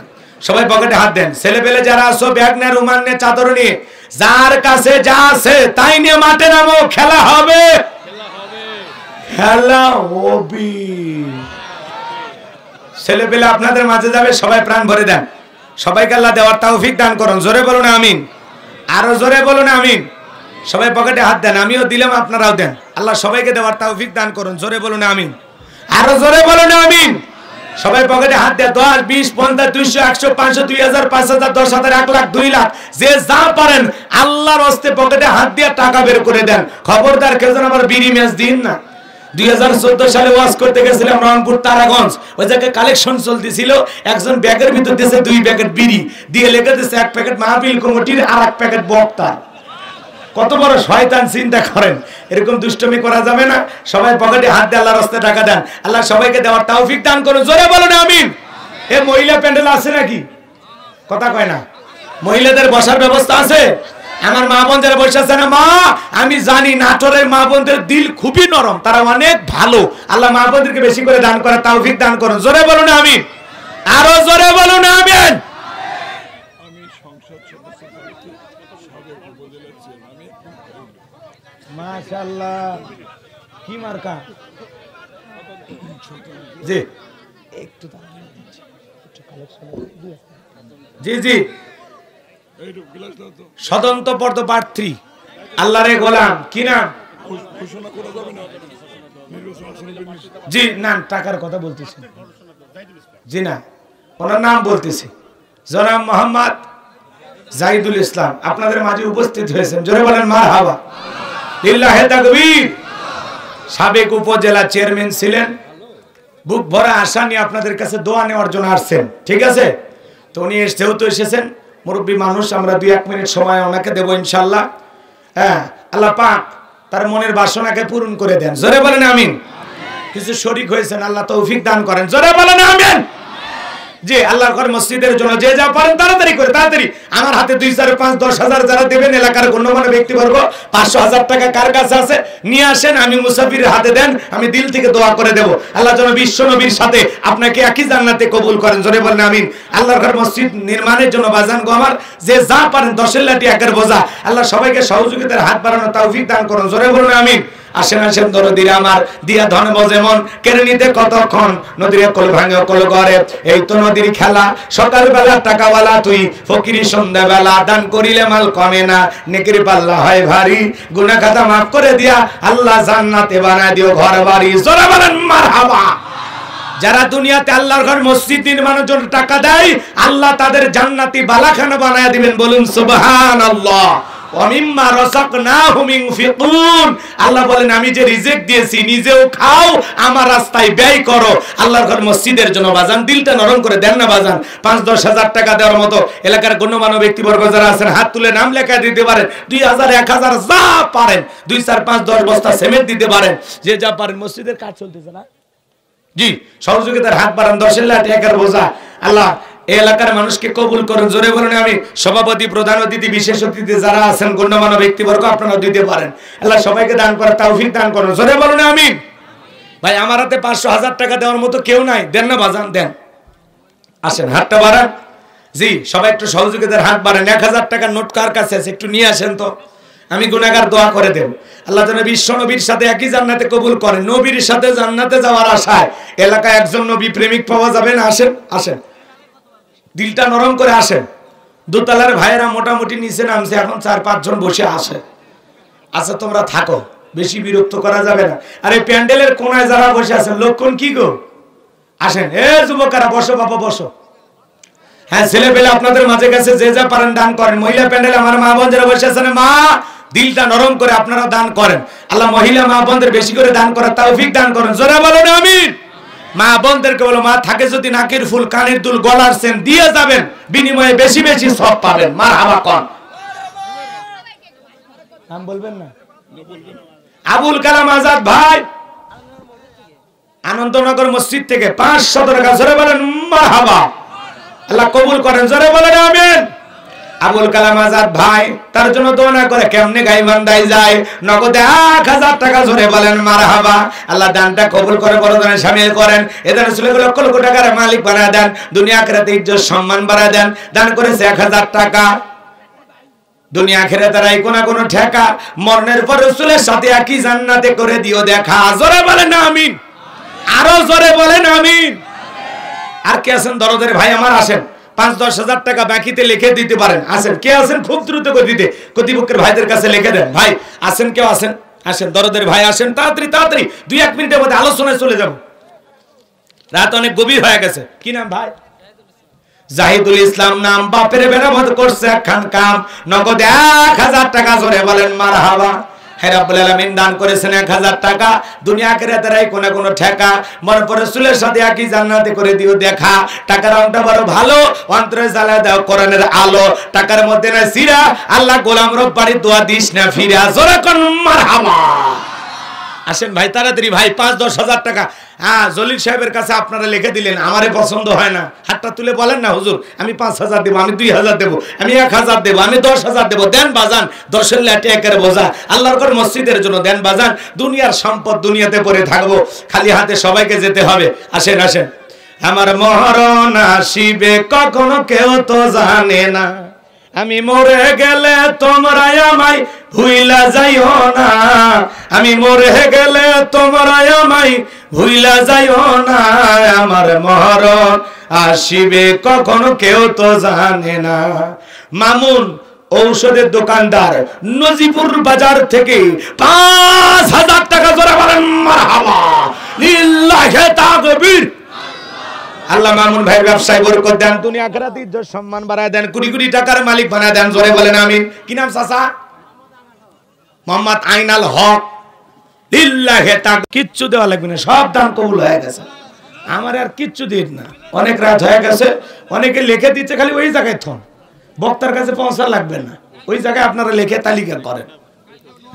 S2: সবাই পকেটে হাত দেন। ছেলে পেলে যারা আসো, ব্যাগ নিয়ে, রুমাল নিয়ে, চাদর নিয়ে, যার কাছে যা আছে তাই নিয়ে মাঠে নামো, খেলা হবে, খেলা হবে। ছেলে পেলে আপনাদের মাঝে যাবে, সবাই প্রাণ ভরে দেন। সবাইকে আল্লাহ দেওয়ার তৌফিক দান করুন। জোরে বলুন আমিন, আরো জোরে বলুন আমিন। সবাই পকেটে হাত দেন, আমিও দিলাম, আপনারাও দেন। আল্লাহ সবাইকে দেওয়ার তৌফিক দান করুন। জোরে বলুন আমিন, আরো জোরে বলুন আমিন। সবাই পকেটে হাত দেন। 10, 20, 50, 200, 100, 500, 2000, 5000, 10,000, 1 লাখ, 2 লাখ, যে যা পারেন আল্লাহর হস্তে পকেটে হাত দিয়ে টাকা বের করে দেন। খবরদার কেউ যেন আবার বিড়ি ম্যাচ দিন না। 2014 সালে ওয়াজ করতে গেছিলাম রংপুর তারাগঞ্জ, ওই জায়গায় কালেকশন চলতেছিল। একজন ব্যাগের ভিতর দিয়েছে 2 প্যাকেট বিড়ি, দিয়ে লেগে দিয়েছে 1 প্যাকেট মাহফিল কমিটির আর 1 প্যাকেট বক্তার। কত বড় শয়তান, চিন্তা করেন। এরকম দুষ্টমি করা যাবে না। সবাই পকেটে হাত দিয়ে আল্লাহর রাস্তায় টাকা দেন। আল্লাহ সবাইকে দেওয়ার তৌফিক দান করুন। জোরে বলুন আমিন। এ মহিলা প্যান্ডেল আছে নাকি? কথা কয় না। মহিলাদের বসার ব্যবস্থা আছে? আমার মা বোন যারা বসে আছে না, মা আমি জানি নাটোরের মা বোনদের দিল খুবই নরম, তারা অনেক ভালো। আল্লাহ মা বোনদেরকে বেশি করে দান করার তৌফিক দান করুন। জোরে বলুন আমিন, আরো জোরে বলুন আমিন। মাশাআল্লাহ, কি মার্কা? জি একটু জি জি, সদন্ত পর্দ পার্ট 3, আল্লাহরে গোলাম। কি নাম? জি না, টাকার কথা বলতেছি। জি না, ওনার নাম বলতেছি, জনাব মোহাম্মদ জাহিদুল ইসলাম আপনাদের মাঝে উপস্থিত হয়েছেন। জোরে বলেন মারহাবা, লিল্লাহি তাকবীর। সাবেক উপজেলা চেয়ারম্যান ছিলেন। বুক ভরা আশা নিয়ে আপনাদের কাছে দোয়া নেওয়ার জন্য আসছেন, ঠিক আছে? তো উনি যেহেতু এসেছেন, মুরব্বী মানুষ, আমরা 2-1 মিনিট সময় ওনাকে দেবো ইনশাল্লাহ। হ্যাঁ, আল্লাহ পাক তার মনের বাসনাকে পূরণ করে দেন। জোরে বলেন আমিন। কিছু শরীক হয়েছেন, আল্লাহ তৌফিক দান করেন। জোরে বলেন আমিন। যে আল্লাহর ঘর মসজিদের জন্য যে যা পারেন তাড়াতাড়ি করে, তাড়াতাড়ি। আমার হাতে 2, 4, 5, 10,000 যারা দেবেন, এলাকার গণ্যমান্য ব্যক্তিবর্গ 500,000 টাকা কার কাছে আছে নিয়ে আসেন, আমি মুসাফিরের হাতে দেন, আমি দিল থেকে দোয়া করে দেব। আল্লাহ যেন বিশ্ব নবীর সাথে আপনাকে একই জান্নাতে কবুল করেন। জোরে বলেন আমিন। আল্লাহর ঘর মসজিদ নির্মাণের জন্য বাজান গো আমার, যে যা পারেন 10-এর লাঠি 1-এর বোঝা, আল্লাহ সবাইকে সহযোগিতার হাত বাড়ানোর তৌফিক দান করুন। জোরে বলেন আমিন। আসেন আসেন দরদিরা আমার, দিয়া ধনব যেমন কেড়ে নিতে কতক্ষণ, নদীর কল ভাঙে কল করে, এই তো নদীর খেলা। সকালবেলা টাকাওয়ালা তুই, ফকিরি সন্ধ্যাবেলা, দান করিলে মাল কমে না, নেকির পাল্লা হয় ভারী, গুনাহ খাতা মাফ করে দিয়া আল্লাহ জান্নাতে বানায় দিও ঘর বাড়ি। জোরে বলেন মারহাবা।
S1: যারা দুনিয়াতে আল্লাহর ঘর মসজিদ নির্মাণের জন্য টাকা দেয়, আল্লাহ তাদের জান্নাতি বালাখানা বানায় দিবেন। বলুন সুবহানাল্লাহ। ওয়া মিম্মা রাযাকনাহুম ইনফিকুন। আল্লাহ বলেন আমি যে রিজিক দিয়েছি নিজেও খাও, আমার রাস্তায় ব্যয় করো। আল্লাহর ঘর মসজিদের জন্য বাজান দিলটা নরম করে দেন না বাজান। 5-10 হাজার টাকা দেওয়ার মতো এলাকার গণ্যমান্য ব্যক্তিবর্গ যারা আছেন হাত তুলে নাম লেখা দিতে পারেন। 2000 1000 যা পারেন, 2 4 5 10 বস্তা সিমেন্ট দিতে পারেন, যে যা পারেন। মসজিদের কাজ চলতেছে না জি, সহযোগিতার হাত বাড়ান। 10 লাখ টাকার বোঝা আল্লাহ এই এলাকার মানুষকে কবুল করুন। জোরে বলুন আমি। সভাপতি, প্রধান অতিথি, বিশেষ অতিথি যারা আছেন গণ্যমান্য ব্যক্তিবর্গ আপনারা দিতে পারেন। আল্লাহ সবাইকে দান করার তৌফিক দান করুন। জোরে বলুন আমিন। ভাই আমার হাতে 500 1000 টাকা দেওয়ার মতো কেউ নাই, দেন না বাজান, দেন। আসেন হাতটা বাড়ান। জি, সবাই একটু সহযোগিতার হাত বাড়ান। 1000 টাকার নোট কার কাছে আছে একটু নিয়ে আসেন তো, আমি গুনাহগার দোয়া করে দেব। আল্লাহ যেন বিশ্ব নবীর সাথে একই জান্নাতে কবুল করেন। নবীর সাথে জান্নাতে যাওয়ার আশায় এলাকায় একজন নবী প্রেমিক পাওয়া যাবে না? আসেন আসেন, দিলটা নরম করে আসেন। দোতলার ভাইয়েরা মোটামুটি নিচে নামছে, এখন 4-5 জন বসে আসে। আচ্ছা তোমরা থাকো, বেশি বিরক্ত করা যাবে না। আরে প্যান্ডেলের কোনায় যারা বসে আছেন লক্ষণ কি গো? আসেন। এ যুবকেরা বসো, বাবা বসো। হ্যাঁ ছেলে পেলে আপনাদের মাঝে গেছে, যে যা পারেন দান করেন। মহিলা প্যান্ডেলে আমার মা বোন যারা বসে আছেন, মা দিলটা নরম করে আপনারা দান করেন। আল্লাহ মহিলা মা বোনদের বেশি করে দান করার তৌফিক দান করেন। জোরে বলুন আমিন। মা বোনদেরকে বলো, মা থাকে যদি নাকের ফুল, কানের দুল, গলার চেন দিয়ে যাবেন, বিনিময়ে বেশি বেশি সওয়াব পাবেন। মারহাবা কোন নাম বলবেন না? আবুল কালাম আজাদ ভাই আনন্দনগর মসজিদ থেকে 500 টাকা। জোরে বলেন মারহাবা। আল্লাহ কবুল করেন। জোরে বলেন আমিন। আবুল কালাম আজাদ ভাই তার জন্য দোয়া না করে কেমনে গাইবান্ধায় যায়, নগদে 1000 টাকা। জোরে বলেন মারহাবা। আল্লাহ দানটা কবুল করে বড় দানে শামিল করেন। এদের ছেলেগুলো লক্ষ লক্ষ টাকার মালিক বানায় দেন, দুনিয়া আখিরাতে ইজ্জত সম্মান বাড়ায় দেন। দান করেছে 1000 টাকা, দুনিয়া আখিরাতের কোন কোন ঠেকা, মরণের পর রাসূলের সাথে একই জান্নাতে করে দিও দেখা। জোরে বলেন আমিন। আরো জোরে বলেন আমিন। আর কে আছেন দরদের ভাই আমার? আসেন, 5-10 হাজার টাকা বাকিতে লিখে দিতে পারেন। আসেন, কে আছেন খুব দ্রুত করে দিতে কর্তৃপক্ষের ভাইদের কাছে লিখে দেন। ভাই আসেন, কেউ আসেন? আসেন দরদের ভাই, আসেন তাড়াতাড়ি তাড়াতাড়ি। 2-1 মিনিটের মধ্যে আলোচনায় চলে যাব, রাত অনেক গভীর হয়ে গেছে। কি নাম ভাই? জাহিদুল ইসলাম নাম। বাপের বেরামত করছে একখান কাম, নগদে 1000 টাকা। জোরে বলেন মারহাবা। হে রাব্বুল আলামিন দান করেছেন 1000 টাকা, দুনিয়া আখিরাতের কোন কোন ঠেকা, মরণ পর রাসূলের সাথে একই জান্নাতে করে দিও দেখা। টাকার রংটা বড় ভালো, অন্তরে জ্বালা দাও কোরআনের আলো। টাকার মধ্যে না সিরা, আল্লাহ গোলাম রব্বানি দোয়া দিস না ফিরা। জোরে কোন মারহাবা। আসেন ভাই তাড়াতাড়ি ভাই। 5-10 হাজার টাকা হ্যাঁ জলিল সাহেবের কাছে আপনারা লিখে দিলেন। আমারে পছন্দ হয় না, হাতটা তুলে বলেন না হুজুর আমি 5000 দেবো, আমি 2000 দেবো, আমি 1000 দেবো, আমি 10,000 দেবো। দেন বাজান, 10 লাঠি একের বোঝা আল্লাহর ঘর মসজিদের জন্য দেন বাজান। দুনিয়ার সম্পদ দুনিয়াতে পড়ে থাকবো, খালি হাতে সবাইকে যেতে হবে। আসেন আসেন। আমার মরণ আসিবে কখনো কেউ তো জানে না, আমি মরে গেলে তোমরা আমায় ভুইলা যাইও না, আমি মরে গেলে তোমরা আমায় ভুইলা যাইও না। আমার মরণ আসিবে কখনো কেউ তো জানে না। মামুন ঔষধের দোকানদার নজিপুর বাজার থেকে 5000 টাকা জোরে বলেন মারহাবা। লিল্লাহি তাকবীর। আল্লাহ মামুন ভাই ব্যবসায় বরকত দেন, দুনিয়া আখিরাতে ইজ্জত সম্মান বাড়ায় দেন, কোটি কোটি টাকার মালিক বানায় দেন। জোরে বলেন আমিন। কি নাম চাচা? মোহাম্মদ আইনাল হক। লিল্লাহি তাক। কিচ্ছু দেওয়া লাগবে না, সব দান কবুল হয়ে গেছে। আমার আর কিচ্ছু দিন না, অনেক রাত হয়ে গেছে। অনেকে লিখে দিচ্ছে, খালি ওই জায়গায় থন, বক্তার কাছে পৌঁছা লাগবে না, ওই জায়গায় আপনারা লিখে তালিকা করেন।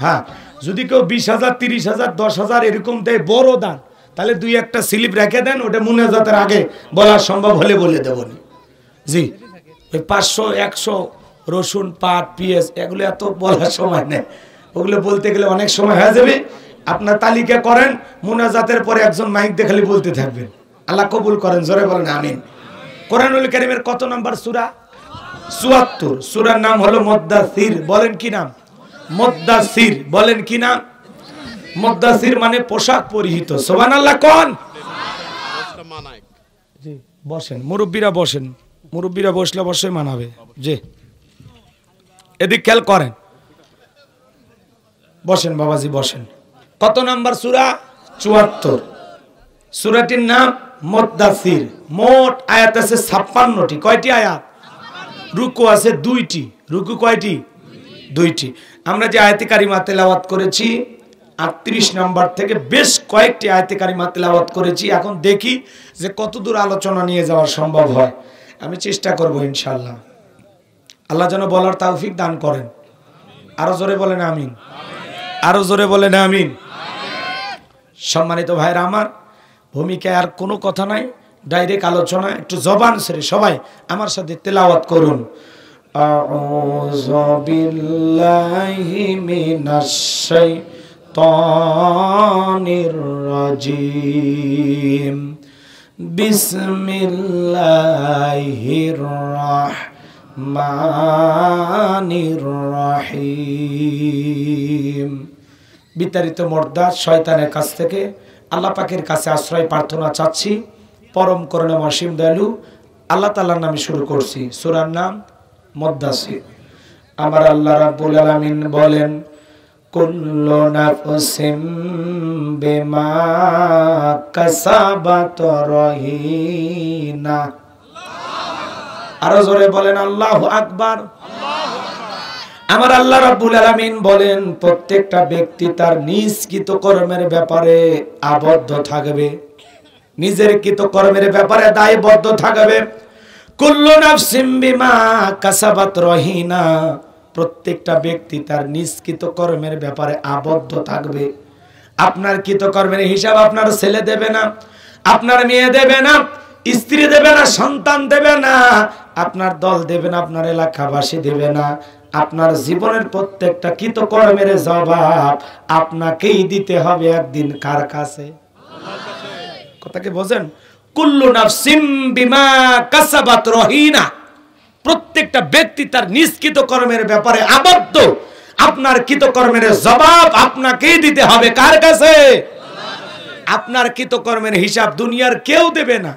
S1: হ্যাঁ যদি কেউ 20,000 30,000 10,000 এরকম দেয় বড় দান, তাহলে 2-1টা স্লিপ রেখে দেন, ওটা মুনাজাতের আগে বলা সম্ভব হলে বলে দেবনি। জি ওই 500 100 রসুন পাট পেঁয়াজ এগুলো এত বলার সময় নেই, ওগুলো বলতে গেলে অনেক সময় হয়ে যাবে। আপনার তালিকা করেন, মুনাজাতের পরে একজন মাইক দিয়ে খালি বলতে থাকবেন। আল্লাহ কবুল করেন। জোরে বলেন আমিন। কোরআনুল কারীমের কত নাম্বার সূরা? 74। সূরার নাম হলো মুদ্দাসির। বলেন কি নাম? মুদ্দাসির। বলেন কি নাম? মুদ্দাসির মানে পোশাক পরিহিত। সুবহানাল্লাহ কোন? জি বসেন, মুরব্বীরা বসেন, মুরব্বীরা বসলে অবশ্যই মানাবে। জি এদিক খেয়াল করেন, বসেন বাবাজি বসেন। কত নাম্বার সূরা? 74।
S2: সূরাটির নাম মুদ্দাসির। মোট আয়াত আছে 56টি। কয়টি আয়াত? রুকু আছে 2টি। রুকু কয়টি? 2টি। আমরা যে আয়াতে কারিমা তেলাওয়াত করেছি 38 নম্বর থেকে বেশ কয়েকটি আয়াতে কারিমা তেলাওয়াত করেছি। এখন দেখি যে কতদূর আলোচনা নিয়ে যাওয়া সম্ভব হয়। আমি চেষ্টা করব ইনশাআল্লাহ। আল্লাহ যেন বলার তৌফিক দান করেন। আরো জোরে বলেন আমিন। আরো জোরে বলেন আমিন। সম্মানিত ভাইরা আমার, ভূমিকায় আর কোনো কথা নাই, ডাইরেক্ট আলোচনা। একটু জবান ছেড়ে সবাই আমার সাথে তেলাওয়াত করুন। আউযু বিল্লাহি মিনাশ শাইতানির রাজিম। বিসমিল্লাহির রাহমানির রাহিম। বিতাড়িত মর্দাত শয়তানের কাছ থেকে আল্লাহ পাকের কাছে আশ্রয় প্রার্থনা চাচ্ছি। পরম করুণাময় অসীম দয়ালু আল্লাহ তাআলার নামে শুরু করছি। সূরার নাম মুদ্দাসির। আমার আল্লাহ রাব্বুল আলামিন বলেন, কুল্লু নাফসিম বিমা কাসাবাত রহিনা। আরো জোরে বলেন আল্লাহু আকবার। আমার আল্লাহ রাব্বুল আলামিন বলেন, প্রত্যেকটা ব্যক্তি তার নিজ কৃতকর্মের ব্যাপারে আবদ্ধ থাকবে, নিজের কৃতকর্মের ব্যাপারে দায়বদ্ধ থাকবে। কুল্লু নাফসিম বিমা কাসাবাত রহিনা। প্রত্যেকটা ব্যক্তি তার নিজ কৃতকর্মের ব্যাপারে আবদ্ধ থাকবে। আপনার কৃতকর্মের হিসাব আপনার ছেলে দেবে না, আপনার মেয়ে দেবে না, স্ত্রী দেবে না, সন্তান দেবে না, আপনার দল দেবে না, আপনার এলাকাবাসী দেবে না। আপনার জীবনের প্রত্যেকটা কৃতকর্মের জবাব আপনাকেই দিতে হবে একদিন। কার কাছে? কথা কি বোঝেন? কুল্লু নাফসিম বিমা কাসাবাত রহিনা। প্রত্যেকটা ব্যক্তি তার নিজ কৃতকর্মের ব্যাপারে আবদ্ধ। আপনার কৃতকর্মের জবাব আপনাকেই দিতে হবে। কার কাছে? আপনার কৃতকর্মের হিসাব দুনিয়ার কেউ দেবে না।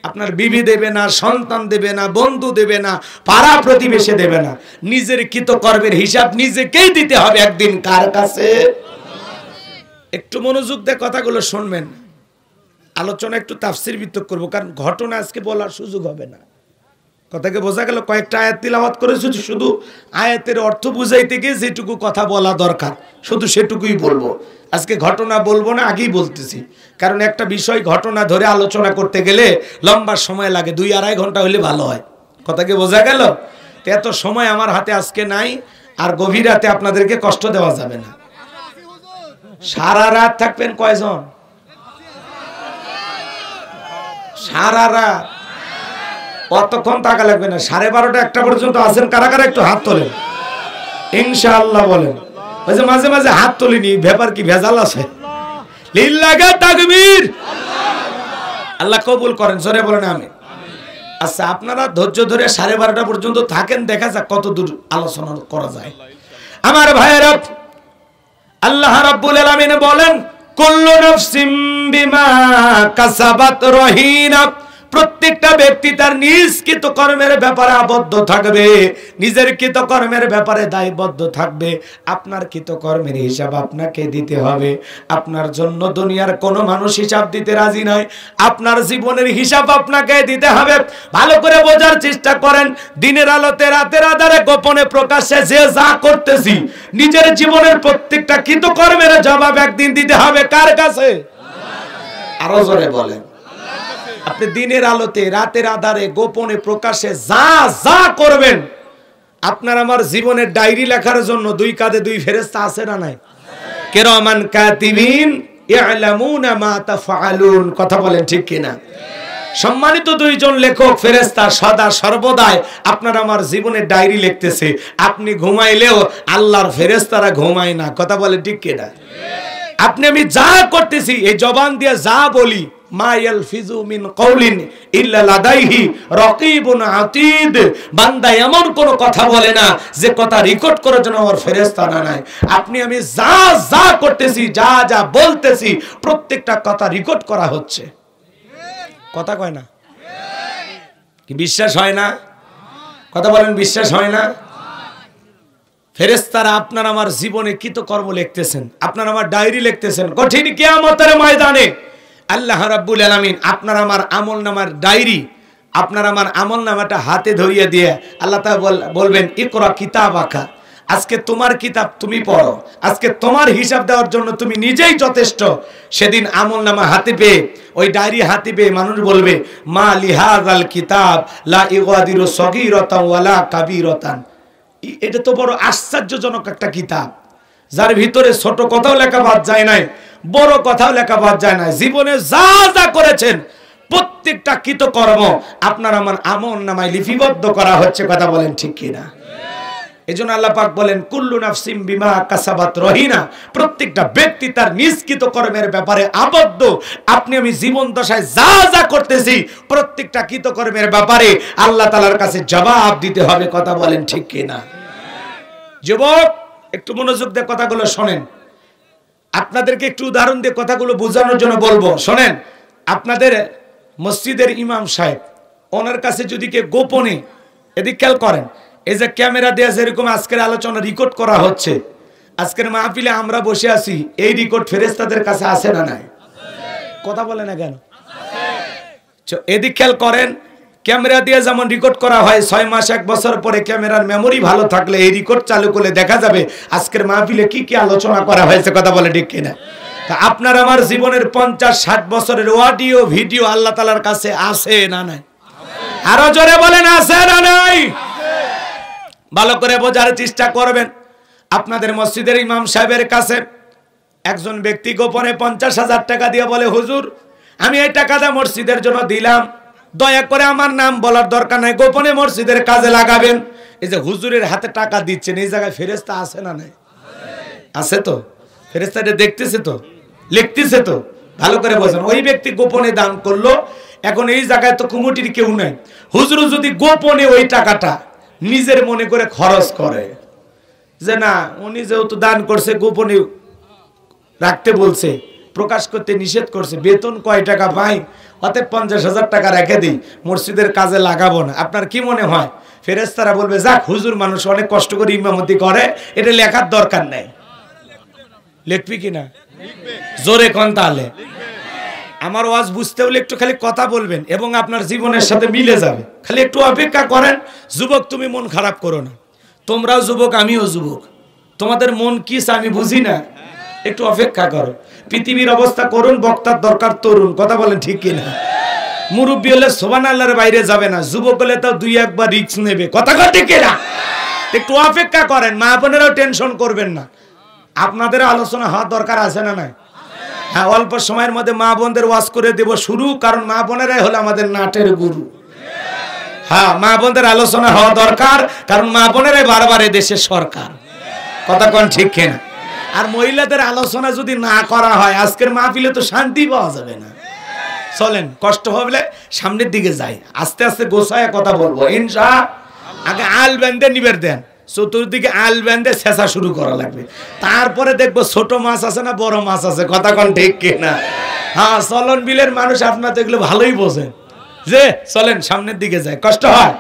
S2: আপনার বিবি দেবে না, সন্তান দেবে না, বন্ধু দেবে না, পাড়া প্রতিবেশী দেবে না। নিজের কৃতকর্মের হিসাব নিজেকেই দিতে হবে একদিন। কার কাছে? একটু মনোযোগ দিয়ে কথাগুলো শুনবেন। আলোচনা একটু তাফসীর ভিত্তিক করব, কারণ ঘটনা আজকে বলার সুযোগ হবে না। কথাকে বোঝা গেল? কয়েকটা আয়াত তিলাওয়াত করেছি, শুধু আয়াতের অর্থ বুঝাইতে গিয়ে যেটুকু কথা বলা দরকার শুধু সেটুকুই বলবো। আজকে ঘটনা বলবো না, আগেই বলতেছি, কারণ একটা বিষয় ঘটনা ধরে আলোচনা করতে গেলে লম্বা সময় লাগে, 2-2.5 ঘন্টা হলে ভালো হয়। কথাকে বোঝা গেল? এত সময় আমার হাতে আজকে নাই, আর গভীর রাতে আপনাদেরকে কষ্ট দেওয়া যাবে না। সারা রাত থাকবেন কয়জন? সারা রাত কতক্ষণ টাকা লাগবে না? 12:30 1টা পর্যন্ত আছেন কারা কারা? একটু হাত তোলেন ইনশাআল্লাহ বলেন। ওই যে মাঝে মাঝে হাত তোলেনি, ব্যাপার কি ভেজাল আছে? লিল্লাহি তাকবীর। আল্লাহ কবুল করেন, জোরে বলেন আমিন। আচ্ছা, আপনারা ধৈর্য ধরে 12:30 পর্যন্ত থাকেন, দেখা যাক কত দূর আলোচনা করা যায়। আমার ভাইয়েরা, আল্লাহ রাব্বুল আলামিন বলেন, কুল্লু নাফসিম বিমা কাসাবাত রহিনা। প্রত্যেকটা ব্যক্তি তার নিজ কৃতকর্মের ব্যাপারে আবদ্ধ থাকবে, নিজের কৃতকর্মের ব্যাপারে দায়বদ্ধ থাকবে। আপনার কৃতকর্মের হিসাব আপনাকে দিতে হবে। আপনার জন্য দুনিয়ার কোনো মানুষ হিসাব দিতে রাজি নয়, আপনার জীবনের হিসাব আপনাকে দিতে হবে। ভালো করে বোঝার চেষ্টা করেন। দিনের আলোতে, রাতের আধারে, গোপনে প্রকাশ্যে যে যা করতেছি, নিজের জীবনের প্রত্যেকটা কৃতকর্মের জবাব একদিন দিতে হবে। কার কাছে? আরো জোরে বলেন। আপনি দিনের আলোতে, রাতের আধারে, গোপনে প্রকাশে যা যা করবেন, আপনার আমার জীবনের ডায়েরি লেখার জন্য 2 কাঁধে 2 ফেরেশতা আছে না নাই? কিরামান কাতিবিন ইয়ালামুনা মা তাফআলুন। কথা বলেন ঠিক কিনা? সম্মানিত 2 জন লেখক ফেরেশতা সদা সর্বদাই আপনার আমার জীবনের ডায়েরি লিখতেছে। আপনি ঘুমাইলেও আল্লাহর ফেরেশতারা ঘুমায় না। কথা বলেন ঠিক কিনা? আপনি আমি যা করতেছি, এই জবান দিয়ে যা বলি, মা ইয়ালফিজু মিন কওলিন ইল্লা লাদাইহি রাকিবুন আতীদ। বান্দা এমন কোন কথা বলে না যে কথা রেকর্ড করার জন্য আমার ফেরেশতা না নাই। আপনি আমি যা যা করতেছি, যা যা বলতেছি, প্রত্যেকটা কথা রেকর্ড করা হচ্ছে। কথা কয় না? কি বিশ্বাস হয় না? কথা বলেন, বিশ্বাস হয় না? ফেরেশতারা আপনার আমার জীবনে কৃতকর্ম লিখতেছেন, আপনার আমার ডায়েরি লিখতেছেন। কঠিন কিয়ামতের ময়দানে
S1: আল্লাহ রাব্বুল আলামিন আপনার আমার আমলনামার ডায়েরি, আপনার আমার আমলনামাটা হাতে ধরিয়ে দিয়ে আল্লাহ তাআলা বলবেন ইকরা কিতাবাকা, আজকে তোমার কিতাব তুমি পড়ো, আজকে তোমার হিসাব দেওয়ার জন্য তুমি নিজেই যথেষ্ট। সেদিন আমলনামা হাতে পেয়ে, ওই ডায়েরি হাতে পেয়ে মানুষ বলবে মা লিহাযাল কিতাব লা ইগাদিরু সগীরাতান ওয়ালা কাবীরাতান। এটা তো বড় আশ্চর্যজনক একটা কিতাব, যার ভিতরে ছোট কথাও লেখা বাদ যায় নাই, বড় কথাও লেখা বাদ যায় না। জীবনে যা যা করেছেন প্রত্যেকটা কৃতকর্ম আপনার আমার আমলনামায় লিপিবদ্ধ করা হচ্ছে। কথা বলেন ঠিক কিনা? এজন্য আল্লাহ পাক বলেন কুল্লু নাফসিম বিমা কাসাবাত রহিনা, প্রত্যেকটা ব্যক্তি তার নিজ কৃতকর্মের ব্যাপারে আবদ্ধ। আপনি আমি জীবন দশায় যা যা করতেছি প্রত্যেকটা কৃতকর্মের ব্যাপারে আল্লাহ তাআলার কাছে জবাব দিতে হবে। কথা বলেন ঠিক কিনা? যুবক একটু মনোযোগ দিয়ে কথাগুলো শোনেন, আপনাদেরকে একটু উদাহরণ দিয়ে কথাগুলো বোঝানোর জন্য বলবো। শোনেন, আপনাদের মসজিদের ইমাম সাহেব, ওনার কাছে যদি কে গোপনে, এদিক খেয়াল করেন, এই যে ক্যামেরা দিয়ে যেরকম আজকের আলোচনা রেকর্ড করা হচ্ছে, আজকের মাহফিলে আমরা বসে আছি, এই রেকর্ড ফেরেশতাদের কাছে আছে না নাই? কথা বলে না কেন? এদিক খেয়াল করেন, ক্যামেরা দিয়ে যেমন রেকর্ড করা হয় 6 মাস 1 বছর পরে ক্যামেরার মেমোরি ভালো থাকলে এই রেকর্ড চালু করলে দেখা যাবে আজকের মাহফিলে কি কি আলোচনা করা হয়েছে। কথা বলে ঠিক কিনা? তা আপনার আমার জীবনের 50-60 বছরের অডিও ভিডিও আল্লাহ তাআলার কাছে আছে না নাই? আরো জোরে বলেন আছে না নাই? ভালো করে বোঝার চেষ্টা করবেন। আপনাদের মসজিদের ইমাম সাহেবের কাছে একজন ব্যক্তি গোপনে 50,000 টাকা দিয়ে বলে হুজুর আমি এই টাকাটা মসজিদের জন্য দিলাম, দয়া করে আমার নাম বলার দরকার নাই, গোপনে মসজিদের কাজে লাগাবেন। এই যে হুজুরের হাতে টাকা দিচ্ছেন, এই জায়গায় ফেরেশতা আছে না নাই? আছে তো, ফেরেশতাটা দেখতেছে তো, লিখতেছে তো। ভালো করে বোঝেন, ওই ব্যক্তি গোপনে দান করলো। এখন এই জায়গায় তো কমিটির কেউ নাই, হুজুর যদি গোপনে ওই টাকাটা নিজের মনে করে খরচ করে, যে না উনি যেহেতু দান করছে গোপনে রাখতে বলছে, প্রকাশ করতে নিষেধ করছে, বেতন কয় টাকা পাই, অতএব 50,000 টাকা রেখে দিই, মসজিদের কাজে লাগাবো না। আপনার কি মনে হয় ফেরেশতারা বলবে যাক হুজুর মানুষ অনেক কষ্ট করে ইমামতি করে, এটা লেখার দরকার নাই? লিখবি কিনা? জোরে কোন তাহলে? আমার ওয়াজ বুঝতে হলে একটু খালি কথা বলবেন এবং আপনার জীবনের সাথে মিলে যাবে। খালি একটু অপেক্ষা করেন। যুবক তুমি মন খারাপ করো না, তোমরাও যুবক আমিও যুবক, তোমাদের মন কি আমি বুঝি না, একটু অপেক্ষা করো। পৃথিবীর অবস্থা করুন, বক্তার দরকার তরুণ। কথা বলেন ঠিক কিনা? মুরব্বী হলে সুবহানাল্লাহর বাইরে যাবে না, যুবক হলে তো 2-1 বার রিস্ক নেবে। কথা ঠিক কিনা? একটু অপেক্ষা করেন, মা বোনেরাও টেনশন করবেন না। আপনাদের আলোচনা হওয়ার দরকার আছে না নাই? হ্যাঁ, অল্প সময়ের মধ্যে মা বোনদের ওয়াজ করে দেব শুরু, কারণ মা বোনেরাই হলো আমাদের নাটের গুরু। হ্যাঁ, মা বোনদের আলোচনা হওয়া দরকার, কারণ মা বোনেরাই বারবার দেশের সরকার। কথা কোন ঠিক কিনা? আর মহিলাদের আলোচনা যদি না করা হয় আজকের মাহফিলে তো শান্তি পাওয়া যাবে না। চলেন, কষ্ট হবে সামনের দিকে যাই, আস্তে আস্তে গোছায় কথা বলবো ইনশাআল্লাহ। আগে আল বেঁধে নিবের দেন, চতুর্দিকে আল বেঁধে ছেঁচা শুরু করা লাগবে, তারপরে দেখবো ছোট মাছ আছে না বড় মাছ আছে। কথা কোন ঠিক কিনা? হ্যাঁ, চলন বিলের মানুষ আপনার তো এগুলো ভালোই বোঝেন। যে চলেন সামনের দিকে যায়, কষ্ট হয়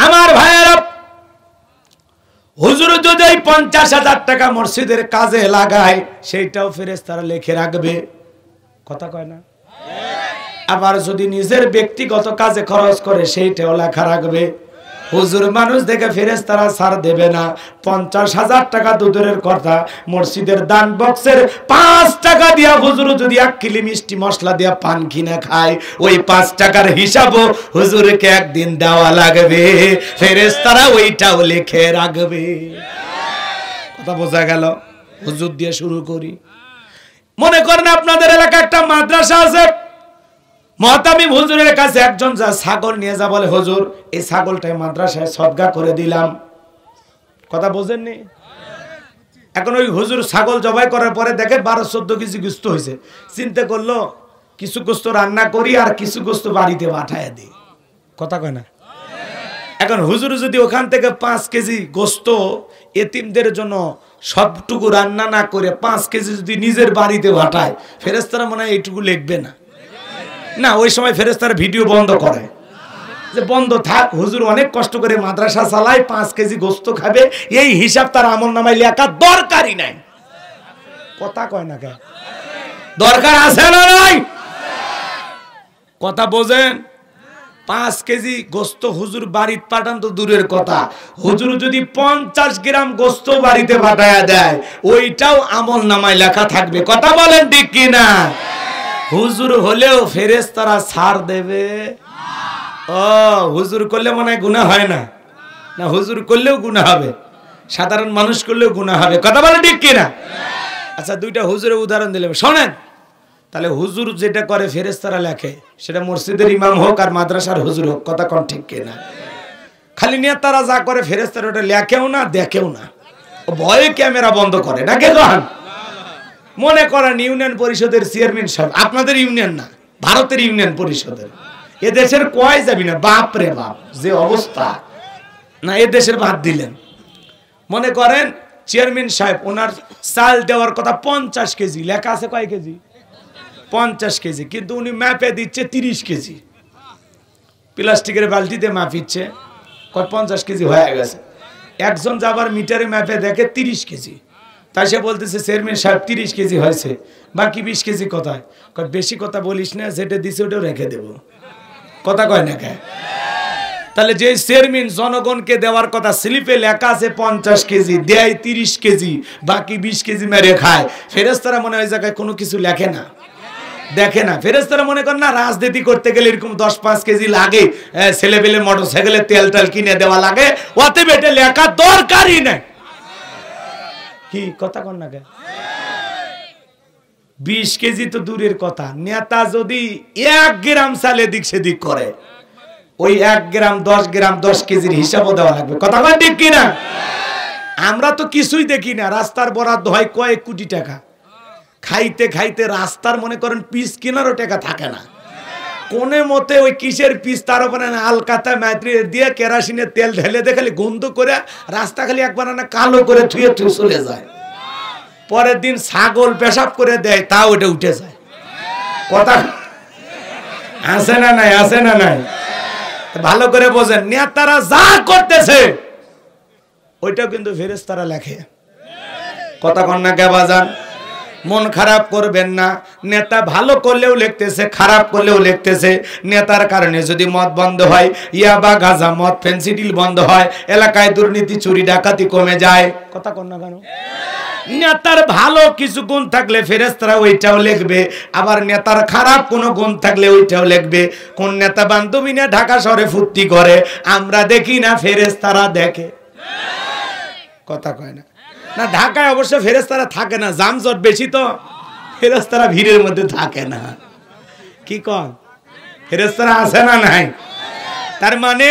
S1: আমার ভাইয়েরা। হুজুর যদি 50,000 টাকা মসজিদের কাজে লাগায় সেইটাও ফেরেশতারা লিখে রাখবে। কথা কয় না? আবার যদি নিজের ব্যক্তিগত কাজে খরচ করে সেইটাও লেখা রাখবে। হুজুর মানুষ দেখে ফেরেশতারা ছাড় দেবে না। 50,000 টাকা দূরের কথা, মসজিদের দান বক্সের 5 টাকা দিয়া হুজুর যদি 1 কিলো মিষ্টি মশলা দিয়া পান কিনে খায়, ওই 5 টাকার হিসাবও হুজুরকে একদিন দেওয়া লাগবে, ফেরেশতারা ওইটাও লিখে রাখবে। কথা বোঝা গেল? হুজুর দিয়ে শুরু করি। মনে করেন আপনাদের এলাকায় একটা মাদ্রাসা আছে, মহতামিম হুজুরের কাছে একজন যা ছাগল নিয়ে যা বলে হুজুর এই ছাগলটাই মাদ্রাসায় সদকা করে দিলাম। কথা বোঝেননি? এখন ওই হুজুর ছাগল জবাই করার পরে দেখে 12-14 কেজি গোশত হয়েছে, চিন্তা করলো কিছু গোশত রান্না করি আর কিছু গোশত বাড়িতে পাঠায় দিই। কথা কয় না? এখন হুজুর যদি ওখান থেকে 5 কেজি গোশত এতিমদের জন্য সবটুকু রান্না না করে 5 কেজি যদি নিজের বাড়িতে পাঠায়, ফেরেশতারা মনে হয় এইটুকু লিখবে না। না, ওই সময় ফেরেশতারা ভিডিও বন্ধ করে, যে বন্ধ থাক, হুজুর অনেক কষ্ট করে মাদ্রাসা চালায়, 5 কেজি গোশত খাবে, এই হিসাব তার আমলনামায় লেখা দরকারই নাই। কথা কয় না কেন? দরকার আছে না নাই?
S2: কথা বোঝেন? 5 কেজি গোস্ত হুজুর বাড়িতে পাঠান তো দূরের কথা, হুজুর যদি 50 গ্রাম গোস্ত বাড়িতে পাঠায়া দেয় ওইটাও আমল নামায় লেখা থাকবে। কথা বলেন ঠিক কিনা? হুজুর হলেও ফেরেশতারা ছাড় দেবে? ও হুজুর করলে মনে হয় গুনাহ হয় না? না, হুজুর করলেও গুনাহ হবে, সাধারণ মানুষ করলেও গুনাহ হবে। কথা বলেন ঠিক কিনা? আচ্ছা, 2টা হুজুরের উদাহরণ দিলাম, শোনেন। তাহলে হুজুর যেটা করে ফেরেশতারা লেখে, সেটা মসজিদের ইমাম হোক আর মাদ্রাসার হুজুর হোক, কথা কোন ঠিক কিনা? খালি নেতারা যা করে ফেরেশতারা ওটা লেখেও না, দেখেও না, ভয়ে ক্যামেরা বন্ধ করে না। কে কন? মনে করেন ইউনিয়ন পরিষদের চেয়ারম্যান সাহেব, আপনাদের ইউনিয়ন না, ভারতের ইউনিয়ন পরিষদের, এ দেশের কয় যাবি না, বাপ রে বাপ যে অবস্থা, না এ দেশের বাদ দিলেন। মনে করেন চেয়ারম্যান সাহেব, ওনার চাল দেওয়ার কথা 50 কেজি, লেখা আছে কয় কেজি? 50 কেজি, কিন্তু উনি ম্যাপে দিচ্ছে 30 কেজি, প্লাস্টিকের বালতিতে মাপিচ্ছে, কয় 50 কেজি হয়ে গেছে। একজন যাবার মিটারে ম্যাপে দেখে 30 কেজি, তাই সে বলতেছে চেয়ারম্যান সাহেব 30 কেজি হয়েছে, বাকি 20 কেজি কোথায়? কয় বেশি কথা বলিস না, যেটা দিছে ওটাও রেখে দেব। কথা কয় না কে? তাহলে যে চেয়ারম্যান জনগণকে দেওয়ার কথা স্লিপে লেখা আছে 50 কেজি, দেয় 30 কেজি, বাকি 20 কেজি মেরে খায়, ফেরেশতারা মনে হয় জায়গায় কোনো কিছু লেখে না, দেখে না। ফেরেশতারা মনে করেন না রাজনীতি করতে গেলে এরকম 10-5 কেজি লাগে, ছেলেবেলে মোটরসাইকেলে তেল টাল কিনে দেওয়া লাগে, ওতে বেটে লেখা দরকারই নাই। কি কথা কন না কে? 20 কেজি তো দূরের কথা, নেতা যদি 1 গ্রাম চালে দিক সেদিক করে, ওই 1 গ্রাম 10 গ্রাম 10 কেজির হিসাবও দেওয়া লাগবে। কথা কন ঠিক কিনা? আমরা তো কিছুই দেখি না, রাস্তার বরাদ্দ হয় কয়েক কোটি টাকা, খাইতে খাইতে রাস্তার মনে করেন পিস কেনারও টাকা থাকে না। কোনে মতে ওই কিসের পিস, তার উপরে আলকাতা ম্যাট্রি দিয়ে কেরাসিনের তেল ঢেলে দিয়ে খালি গন্ধ করে রাস্তা খালি একবার না কালো করে থুয়ে থুয়ে চলে যায়। পরের দিন ছাগল পেশাব করে দেয়, তাও ওটা উঠে যায়। কথা আছে না নাই? আছে না নাই? ভালো করে বোঝেন, নেতারা যা করতেছে ওইটাও কিন্তু ফেরেশতারা লেখে। কথা কন না কে বাজান? মন খারাপ করবেন না, নেতা ভালো করলেও লিখতেছে, খারাপ করলেও লিখতেছে। নেতার কারণে যদি মদ বন্ধ হয়, ইয়াবা গাঁজা মদ ফেন্সিডিল বন্ধ হয়, এলাকায় দুর্নীতি চুরি ডাকাতি কমে যায়। কথা কন না কেন? নেতার ভালো কিছু গুণ থাকলে ফেরেশতারা ওইটাও লিখবে, আবার নেতার খারাপ কোনো গুণ থাকলে ওইটাও লিখবে। কোন নেতা বান্ধবী না ঢাকা শহরে ফুর্তি করে আমরা দেখি না, ফেরেশতারা দেখে। কথা কয় না? না, ঢাকায় অবশ্য ফেরেশতারা থাকে না, জামজট বেশি তো ফেরেশতারা ভিড়ের মধ্যে থাকে না। কি কন? ফেরেশতারা আছে না নাই? তার মানে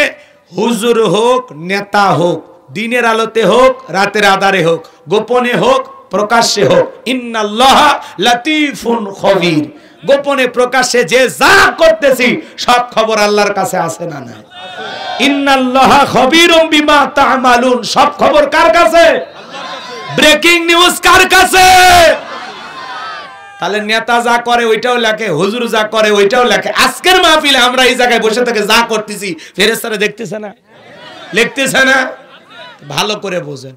S2: হুজুর হোক, নেতা হোক, দিনের আলোতে হোক, রাতের আধারে হোক, গোপনে হোক, প্রকাশ্যে হোক, ইন্নাল্লাহা লাতীফুন খবীর, গোপনে প্রকাশ্যে যে যা করতেছি সব খবর আল্লাহর কাছে আছে না নাই? ইন্নাল্লাহা খবীরুম বিমা তা'মালুন, সব খবর কার কাছে? ব্রেকিং নিউজ কার কাছে? তাহলে নেতা যা করে ওইটাও লেখে, হুজুর যা করে ওইটাও লেখে। আজকের মাহফিলে আমরা এই জায়গায় বসে থেকে যা করতেছি ফেরেশতারা দেখতেছে না, লিখতেছে না? ভালো করে বোঝেন,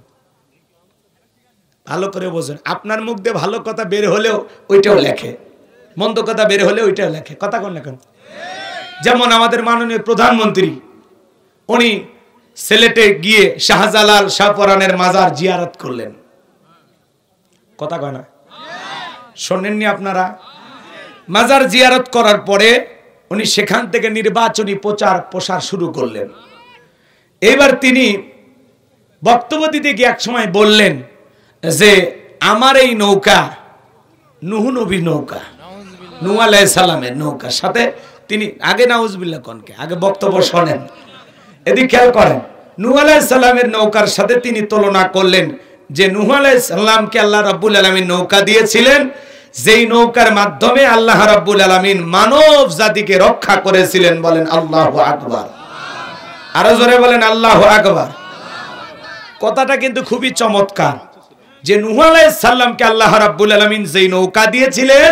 S2: ভালো করে বোঝেন। আপনার মুখ দিয়ে ভালো কথা বের হলেও ওইটাও লেখে, মন্দ কথা বের হলেও ওইটাও লেখে। কথা কোন না কেন? যেমন আমাদের মাননীয় প্রধানমন্ত্রী, উনি সিলেটে গিয়ে শাহজালাল শাহপরানের মাজার জিয়ারত করলেন। কথা কয় না? শোনেননি আপনারা? মাজার জিয়ারত করার পরে উনি সেখান থেকে নির্বাচনী প্রচার প্রসার শুরু করলেন। এবার তিনি বক্তব্য দিতে গিয়ে এক সময় বললেন যে আমার এই নৌকা নূহ নবীর নৌকা, নূহ আলাইহিস সালামের নৌকা, সাথে তিনি আগে নাউজুবিল্লাহ কনকে আগে বক্তব্য শোনেন, এদিকে খেয়াল করেন। নূহ আলাইহিস সালামের নৌকার সাথে তিনি তুলনা করলেন যে নূহ আলাইহিস সালামকে আল্লাহ রাব্বুল আলামিন নৌকা দিয়েছিলেন, যেই নৌকার মাধ্যমে আল্লাহ রাব্বুল আলামিন মানব জাতিকে রক্ষা করেছিলেন। বলেন আল্লাহু আকবার, আরো জোরে বলেন আল্লাহু আকবার। কথাটা কিন্তু খুবই চমৎকার যে নূহ আলাইহিস সালামকে আল্লাহ রাব্বুল আলামিন যেই নৌকা দিয়েছিলেন,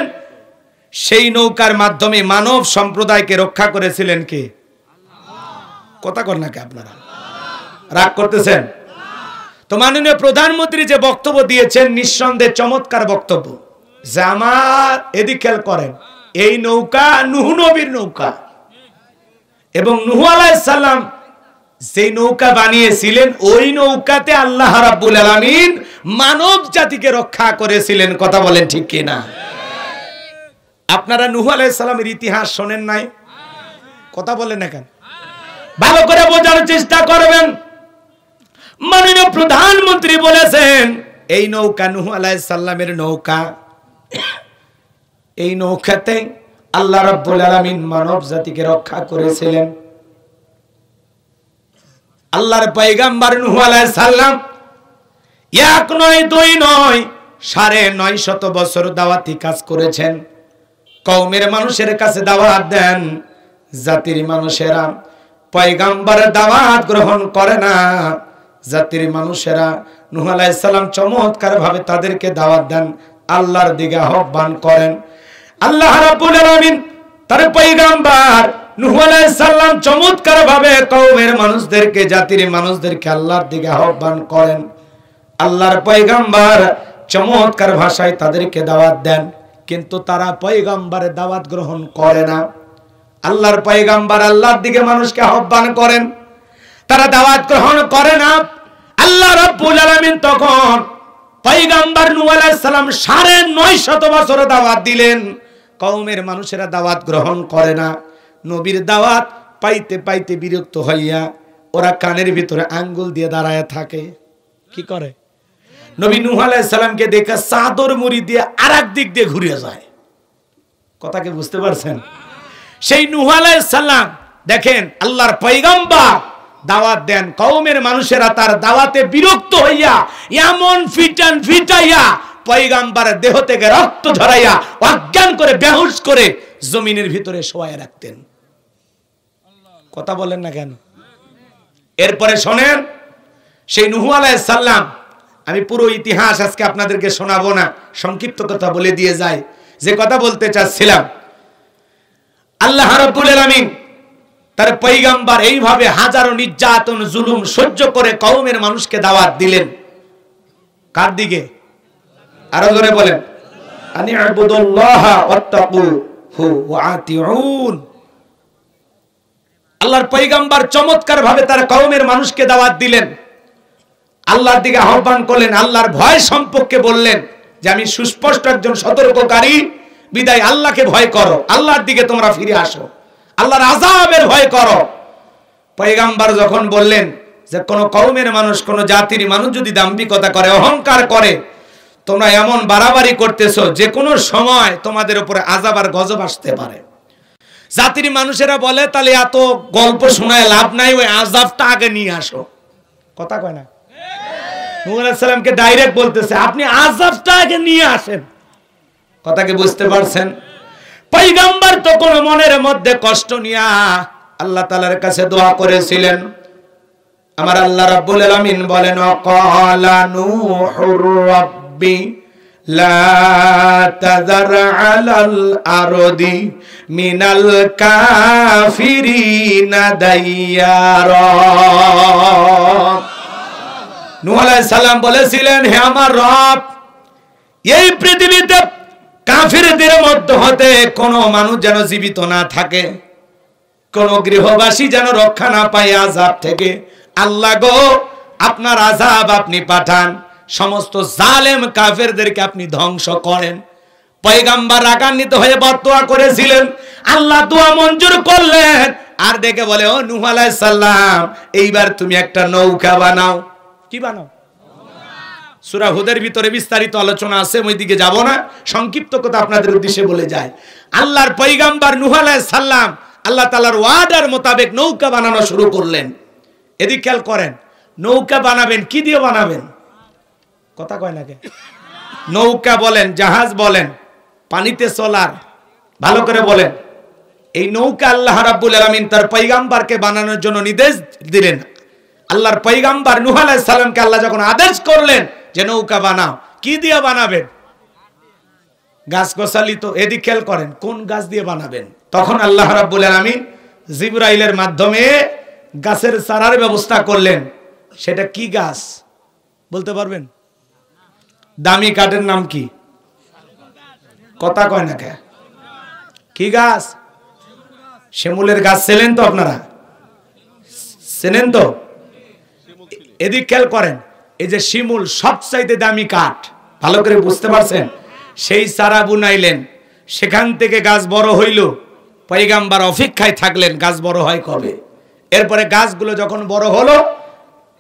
S2: সেই নৌকার মাধ্যমে মানব সম্প্রদায়কে রক্ষা করেছিলেন কে? কথা কর নাকি আপনারা? রাগ করতেছেন? তো মাননীয় প্রধানমন্ত্রী যে বক্তব্য দিয়েছেন নিঃসন্দেহে চমৎকার বক্তব্য। যে আমার এদিক খেয়াল করেন,
S1: এই নৌকা নূহ নবীর নৌকা, এবং নূহ আলাইহিস সালাম সেই নৌকা বানিয়েছিলেন, ওই নৌকাতে আল্লাহ রাব্বুল আলামিন মানব জাতিকে রক্ষা করেছিলেন। কথা বলেন ঠিক কিনা? আপনারা নূহ আলাইহিস সালামের ইতিহাস শোনেন নাই? কথা বলেন না কেন? ভালো করে বোঝার চেষ্টা করবেন। মাননীয় প্রধানমন্ত্রী বলেছেন এই নৌকা নূহ আলাইহিস সালামের নৌকা, এই নৌকাতে আল্লাহ রাব্বুল আলামিন মানব জাতিকে রক্ষা করেছিলেন। আল্লাহর পয়গম্বর নূহ আলাইহিস সালাম এক নয় দুই নয় ৯৫০ বছর দাওয়াতি কাজ করেছেন। কওমের মানুষের কাছে দাওয়াত দেন, জাতির মানুষেরা পয়গম্বরের দাওয়াত গ্রহণ করে না। জাতির মানুষেরা নূহ আলাইহিস সালাম চমৎকার ভাবে তাদেরকে দাওয়াত দেন, আল্লাহর দিকে আহ্বান করেন। আল্লাহ রাব্বুল আলামিন তার পয়গম্বর নূহ আলাইহিস সালাম চমৎকার ভাবে কওমের মানুষদেরকে, জাতির মানুষদেরকে আল্লাহর দিকে আহ্বান করেন। আল্লাহর পয়গম্বর চমৎকার ভাষায় তাদেরকে দাওয়াত দেন, কিন্তু তারা পয়গম্বরের দাওয়াত গ্রহণ করে না। আল্লাহর পয়গম্বর আল্লাহর দিকে মানুষকে আহ্বান করেন, তারা দাওয়াত গ্রহণ করে না। আল্লাহ রাব্বুল আলামিন তখন পয়গম্বর নূহ আলাইহিস সালাম ৯৫০ বছর দাওয়াত দিলেন, কওমের মানুষেরা দাওয়াত গ্রহণ করে না। নবীর দাওয়াত পাইতে পাইতে বিরক্ত হইয়া ওরা কানের ভিতরে আঙ্গুল দিয়ে দাঁড়ায় থাকে। কি করে? নবী নূহ আলাইহিস সালামকে দেখে চাদর মুড়ি দিয়ে আরেক দিক দিয়ে ঘুরে যায়। কথা কি বুঝতে পারছেন? সেই নূহ আলাইহিস সালাম দেখেন আল্লাহর পয়গম্বর দাওয়াত দেন, কওমের মানুষেরা তার দাওয়াতে বিরক্ত হইয়া এমন ফিটাইয়া পয়গম্বরের দেহ থেকে রক্ত ঝরাইয়া অজ্ঞান করে বেহুশ করে জমিনের ভিতরে শোয়ায় রাখতেন। কথা বলেন না কেন? এরপরে শোনেন, সেই নূহ আলাইহিস সালাম, আমি পুরো ইতিহাস আজকে আপনাদেরকে শোনাবো না, সংক্ষিপ্ত কথা বলে দিয়ে যাই। যে কথা বলতে চাচ্ছিলাম, আল্লাহ রাব্বুল আলামিন তার পয়গম্বর এইভাবে হাজারো নির্যাতন জুলুম সহ্য করে কওমের মানুষকে দাওয়াত দিলেন। কার দিকে? আরো জোরে বলেন, আনি আবুদুল্লাহ ওয়াত্তাকুহু ওয়া আতিউন। আল্লাহর পয়গম্বর চমৎকার ভাবে তার কওমের মানুষকে দাওয়াত দিলেন, আল্লাহর দিকে আহ্বান করলেন, আল্লাহর ভয় সম্পর্কে বললেন যে আমি সুস্পষ্ট একজন সতর্ককারী, বিদায় আল্লাহকে ভয় করো, আল্লাহর দিকে তোমরা ফিরে আসো, আল্লাহর আযাবের ভয় করো। পয়গম্বর যখন বললেন যে কোন কওমের মানুষ, কোন জাতির মানুষ যদি দাম্ভিকতা করে, অহংকার করে, তোমরা এমন বাড়াবাড়ি করতেছো যে কোনো সময় তোমাদের উপরে আযাব আর গজব আসতে পারে। জাতির মানুষেরা বলে তাহলে এত গল্প শোনায় লাভ নাই, ওই আযাবটা আগে নিয়ে আসো। কথা কয় না? নূহ আলাইহিস সালামকে ডাইরেক্ট বলতেছে আপনি আযাবটা আগে নিয়ে আসেন। কথা কি বুঝতে পারছেন? পয়গম্বর তো কোন মনের মধ্যে কষ্ট নিয়া আল্লাহ তাআলার কাছে দোয়া করেছিলেন। আমার আল্লাহ রাব্বুল আলামিন বলেন, ওয়াকালা নূহুর রাব্বি লা তাযার আলাল আরদি মিনাল কাফিরিনা দাইয়ারা। নূহ আলাইহিস সালাম বলেছিলেন, হে আমার রব, এই পৃথিবীতে কাফিরদের মধ্যে হতে কোন মানুষ যেন জীবিত না থাকে, কোন গৃহবাসী যেন রক্ষা না পায় আযাব থেকে। আল্লাহ গো, আপনার আযাব আপনি পাঠান, সমস্ত জালেম কাফেরদেরকে আপনি ধ্বংস করেন। পয়গম্বর রাগান্বিত হয়ে বদদোয়া করেছিলেন, আল্লাহ দোয়া মঞ্জুর করলেন, আর দেখে বলে, ও নূহ আলাইহিস সালাম, এইবার তুমি একটা নৌকা বানাও। কি বানাও? সূরা হুদের ভিতরে বিস্তারিত আলোচনা আছে, ওই দিকে যাব না, সংক্ষিপ্ত কথা আপনাদের উদ্দেশ্যে বলে যায়। আল্লাহর পয়গম্বর নূহ আলাইহিস সালাম আল্লাহ তাআলার ওয়াদার মোতাবেক নৌকা বানানো শুরু করলেন। এদিক খেয়াল করেন, নৌকা বানাবেন কি দিয়ে বানাবেন? কথা কয় না কে? নৌকা বলেন, জাহাজ বলেন, পানিতে চলার, ভালো করে বলেন। এই নৌকা আল্লাহ রাব্বুল আলামিন তার পয়গম্বরকে বানানোর জন্য নির্দেশ দিলেন। আল্লাহর পয়গম্বর নূহ আলাইহিস সালামকে আল্লাহ যখন আদেশ করলেন যে নৌকা বানাও, কি দিয়ে বানাবেন? গাছ গোছালি তো, এদিক খেয়াল করেন, কোন গাছ দিয়ে বানাবেন? তখন আল্লাহ রাব্বুল আলামিন জিবরাইলের মাধ্যমে গাছের চারার ব্যবস্থা করলেন। সেটা কি গাছ বলতে পারবেন? দামি কাঠের নাম কি? কথা কয় না কে?
S2: কি গাছ? শিমুলের গাছ চেনেন তো আপনারা? চেনেন তো? এদিক খেয়াল করেন, এই যে শিমুল সবচাইতে দামি কাঠ, ভালো করে বুঝতে পারছেন? সেই চারা বুনাইলেন, সেখান থেকে গাছ বড় হইল, পয়গাম্বার অপেক্ষায় থাকলেন গাছ বড় হয় কবে। এরপরে গাছগুলো যখন বড় হলো,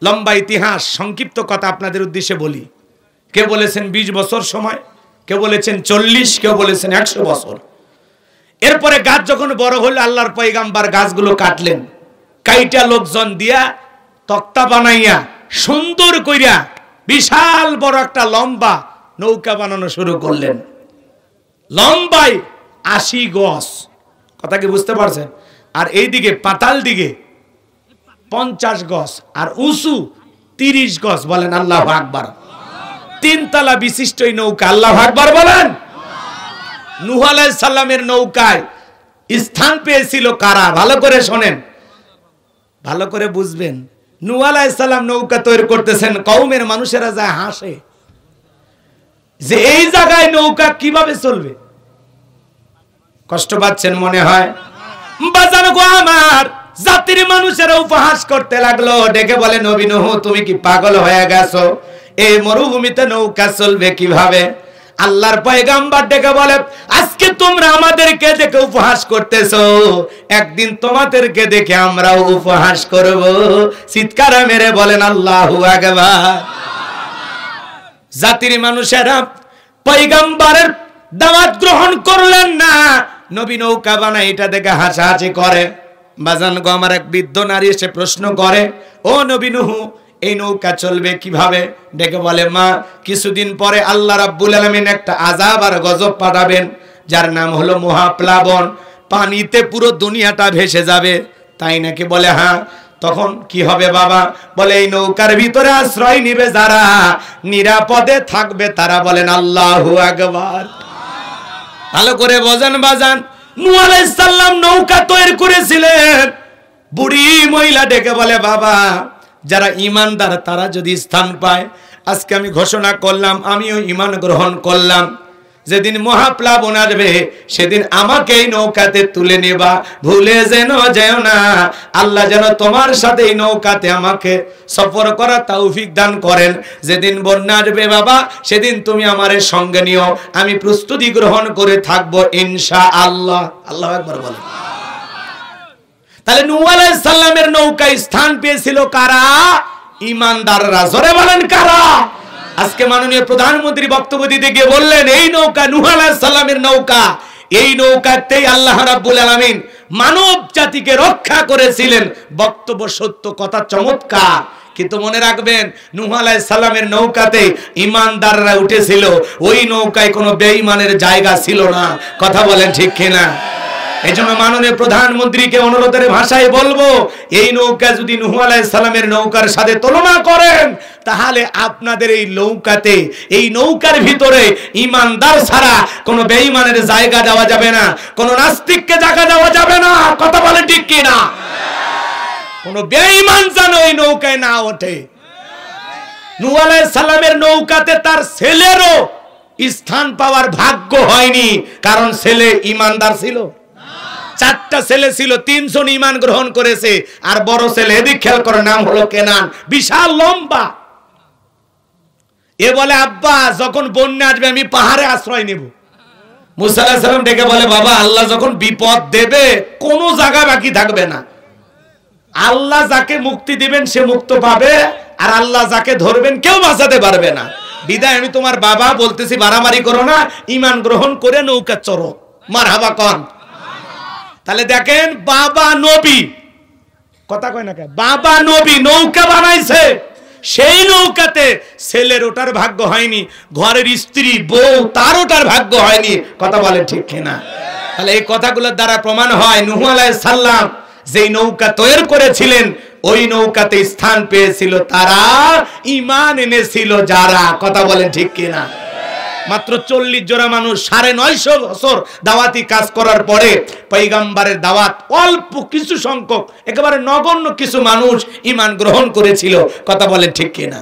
S2: লম্বা ইতিহাস, সংক্ষিপ্ত কথা আপনাদের উদ্দেশ্যে বলি। কেউ বলেছেন 20 বছর সময়, কেউ বলেছেন 40, কেউ বলেছেন 100 বছর। এরপরে গাছ যখন বড় হলো, আল্লাহর পয়গাম্বার গাছগুলো কাটলেন, কাইটা লোকজন দিয়া তক্তা বানাইয়া সুন্দর কইরা বিশাল বড় একটা লম্বা নৌকা বানানো শুরু করলেন। লম্বায় 80 গজ, কথা কি বুঝতে পারছেন? আর এইদিকে পাতাল দিকে 50 গজ, আর উঁচু 30 গজ। বলেন আল্লাহু আকবার। 3 তলা বিশিষ্ট এই নৌকা, আল্লাহু আকবার বলেন। নূহ আলাইহিস সালামের নৌকায় স্থান পেয়েছিল কারা? ভালো করে শোনেন, ভালো করে বুঝবেন। নূহ আলাইহিস সালাম নৌকা তৈরি করতেছেন, কওমের মানুষেরা যায় হাসে যে এই জায়গায় নৌকা কিভাবে চলবে। কষ্ট পাচ্ছেন মনে হয়? বাজার গো আমার জাতির মানুষেরা উপহাস করতে লাগলো, ডেকে বলে নবী নূহ তুমি কি পাগল হয়ে গেছো? এই মরুভূমিতে নৌকা চলবে কিভাবে? আল্লাহর পয়গাম্বার ডেকে বলে আজকে তোমরা আমাদেরকে দেখে উপহাস করতেছো, একদিন তোমাদেরকে দেখে আমরাও উপহাস করব। চিৎকার মেরে বলেন আল্লাহু আকবার। জাতির মানুষেরা পয়গাম্বারের দাওয়াত গ্রহণ করলেন না, নবী নৌকা বানায় এটা দেখে হাসাহাসি করে। বাজান গো আমার এক বৃদ্ধ নারী এসে প্রশ্ন করে, ও নবী নূহ এই নৌকা চলবে কিভাবে? ডেকে বলে মা, কিছুদিন পরে আল্লাহ রাব্বুল আলামিন একটা আযাব আর গজব পাঠাবেন, যার নাম হলো মহাপ্লাবন। পানিতে পুরো দুনিয়াটা ভেসে যাবে। তাই নাকি? বলে হ্যাঁ। তখন কি হবে বাবা? বলে এই নৌকার ভিতরে আশ্রয় নিবে যারা, নিরাপদে থাকবে তারা। বলেন আল্লাহু আকবার। ভালো করে বোঝেন বাজান, নূহ আলাইহিস সালাম নৌকা তৈরি করেছিলেন। বুড়ি মহিলা ডেকে বলে বাবা, যারা ঈমানদার তারা যদি স্থান পায়, আজকে আমি ঘোষণা করলাম আমিও ঈমান গ্রহণ করলাম, যেদিন মহাপ্লাবন আসবে সেদিন আমাকে এই নৌকাতে তুলে নেবা, ভুলে যেন যেও না। আল্লাহ যেন তোমার সাথে এই নৌকাতে আমাকে সফর করা তৌফিক দান করেন। যেদিন বন্যা আসবে বাবা, সেদিন তুমি আমারে সঙ্গে নিও, আমি প্রস্তুতি গ্রহণ করে থাকবো ইনশাআল্লাহ। আল্লাহু আকবার বলেন। তাহলে নূহ আলাইহিস সালামের নৌকায় স্থান পেয়েছিল কারা? ঈমানদাররা। জোরে বলেন কারা? আজকে মাননীয় প্রধানমন্ত্রী বক্তব্য দিতে গিয়ে বললেন এই নৌকা নূহ আলাইহিস সালামের নৌকা, এই নৌকাতেই আল্লাহ রাব্বুল আলামিন মানব জাতিকে রক্ষা করেছিলেন। বক্তব্য সত্য, কথা চমৎকার, কিন্তু মনে রাখবেন নূহ আলাইহিস সালামের নৌকাতে ঈমানদাররা উঠেছিল, ওই নৌকায় কোনো বেঈমানের জায়গা ছিল না। কথা বলেন ঠিক কিনা? এই জন্য মাননীয় প্রধানমন্ত্রীকে অনুরোধের ভাষায় বলবো, এই নৌকা যদি নূহ আলাইহিস সালামের নৌকার সাথে তুলনা করেন, তাহলে আপনাদের এই নৌকাতে, এই নৌকার ভিতরে ঈমানদার ছাড়া কোনো বেঈমানের জায়গা দেওয়া যাবে না, কোনো নাস্তিককে জায়গা দেওয়া যাবে না। কথা বলেন ঠিক কি না? কোনো বেঈমান যেন এই নৌকায় না ওঠে। নূহ আলাইহিস সালামের নৌকাতে তার ছেলেরও স্থান পাওয়ার ভাগ্য হয়নি, কারণ ছেলে ঈমানদার ছিল। 4টা ছেলে ছিল, 3 জন ঈমান গ্রহণ করেছে, আর বড় ছেলে এদিক খেয়াল করে, নাম হলো কেনান, বিশাল লম্বা। এ বলে আব্বা যখন বন্যা আসবে আমি পাহাড়ে আশ্রয় নেব। মুসা আলাইহিস সালাম ডেকে বলে বাবা, আল্লাহ যখন বিপদ দেবে কোনো জায়গা বাকি থাকবে না। আল্লাহ যাকে মুক্তি দিবেন সে মুক্ত পাবে, আর আল্লাহ যাকে ধরবেন কেউ বাঁচাতে পারবে না। বিদায় আমি তোমার বাবা বলতেছি, বাড়াবাড়ি করো না, ঈমান গ্রহণ করে নৌকা চড়ো। মারহাবা কন। তাহলে দেখেন বাবা নবী, কথা কয় না, বাবা নবী নৌকা বানাইছে, সেই নৌকাতে ছেলের ওটার ভাগ্য হয়নি, ঘরের স্ত্রী বউ তার ওটার ভাগ্য হয়নি। কথা বলে ঠিক কিনা? তাহলে এই কথাগুলোর দ্বারা প্রমাণ হয় নূহ আলাইহিস সালাম যেই নৌকা তৈরি করেছিলেন, ওই নৌকাতে স্থান পেয়েছিল তারা, ঈমান এনেছিল যারা। কথা বলেন ঠিক কিনা? মাত্র 40 জোড়া মানুষ 950 বছর দাওয়াতি কাজ করার পরে পয়গম্বরের দাওয়াত অল্প কিছু সংখ্যক, একেবারে নগণ্য কিছু মানুষ ঈমান গ্রহণ করেছিল। কথা বলেন ঠিক কিনা?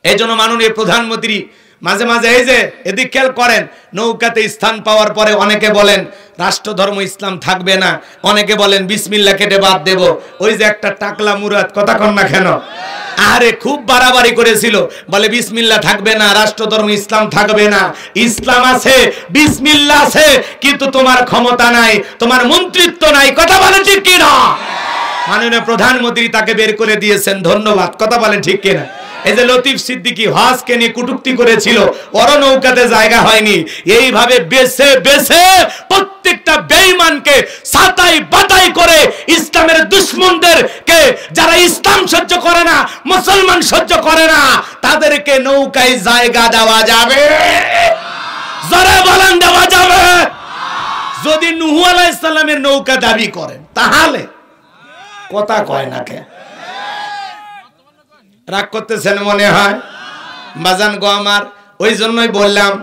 S2: এই জন্য মাননীয় প্রধানমন্ত্রী
S1: মাঝে মাঝে এই যে এদিক খেয়াল করেন, নৌকাতে স্থান পাওয়ার পরে অনেকে বলেন রাষ্ট্র ধর্ম ইসলাম থাকবে না, অনেকে বলেন বিসমিল্লাহ কেটে বাদ দেব। ওই যে একটা টাকলা মুরাদ, কথা কন না কেন, আরে খুব বাড়াবাড়ি করেছিল, বলে বিসমিল্লাহ থাকবে না, রাষ্ট্র ধর্ম ইসলাম থাকবে না। ইসলাম আছে, বিসমিল্লাহ আছে, কিন্তু তোমার ক্ষমতা নাই, তোমার মন্ত্রিত্ব নাই। কথা বলেন ঠিক কিনা? মাননীয় প্রধানমন্ত্রী তাকে বের করে দিয়েছেন, ধন্যবাদ। কথা বলেন ঠিক কিনা? এই যে লতিফ সিদ্দিকী হজকে নিয়ে কটূক্তি করেছিল, ওর নৌকাতে জায়গা হয়নি। এইভাবে বেছে বেছে প্রত্যেকটা বেঈমানকে ছাঁটাই বাটাই করে ইসলামের দুশমনদেরকে, যারা ইসলাম সহ্য করে না, মুসলমান সহ্য করে না, তাদেরকে নৌকায় জায়গা দেওয়া যাবে। জোরে বলেন দেওয়া যাবে। যদি নূহ আলাইহিস সালামের নৌকা দাবি করেন তাহলে কথা কয় না কে? রাগ করতেছেন মনে হয় বাজান গো আমার। ওই জন্যই বললাম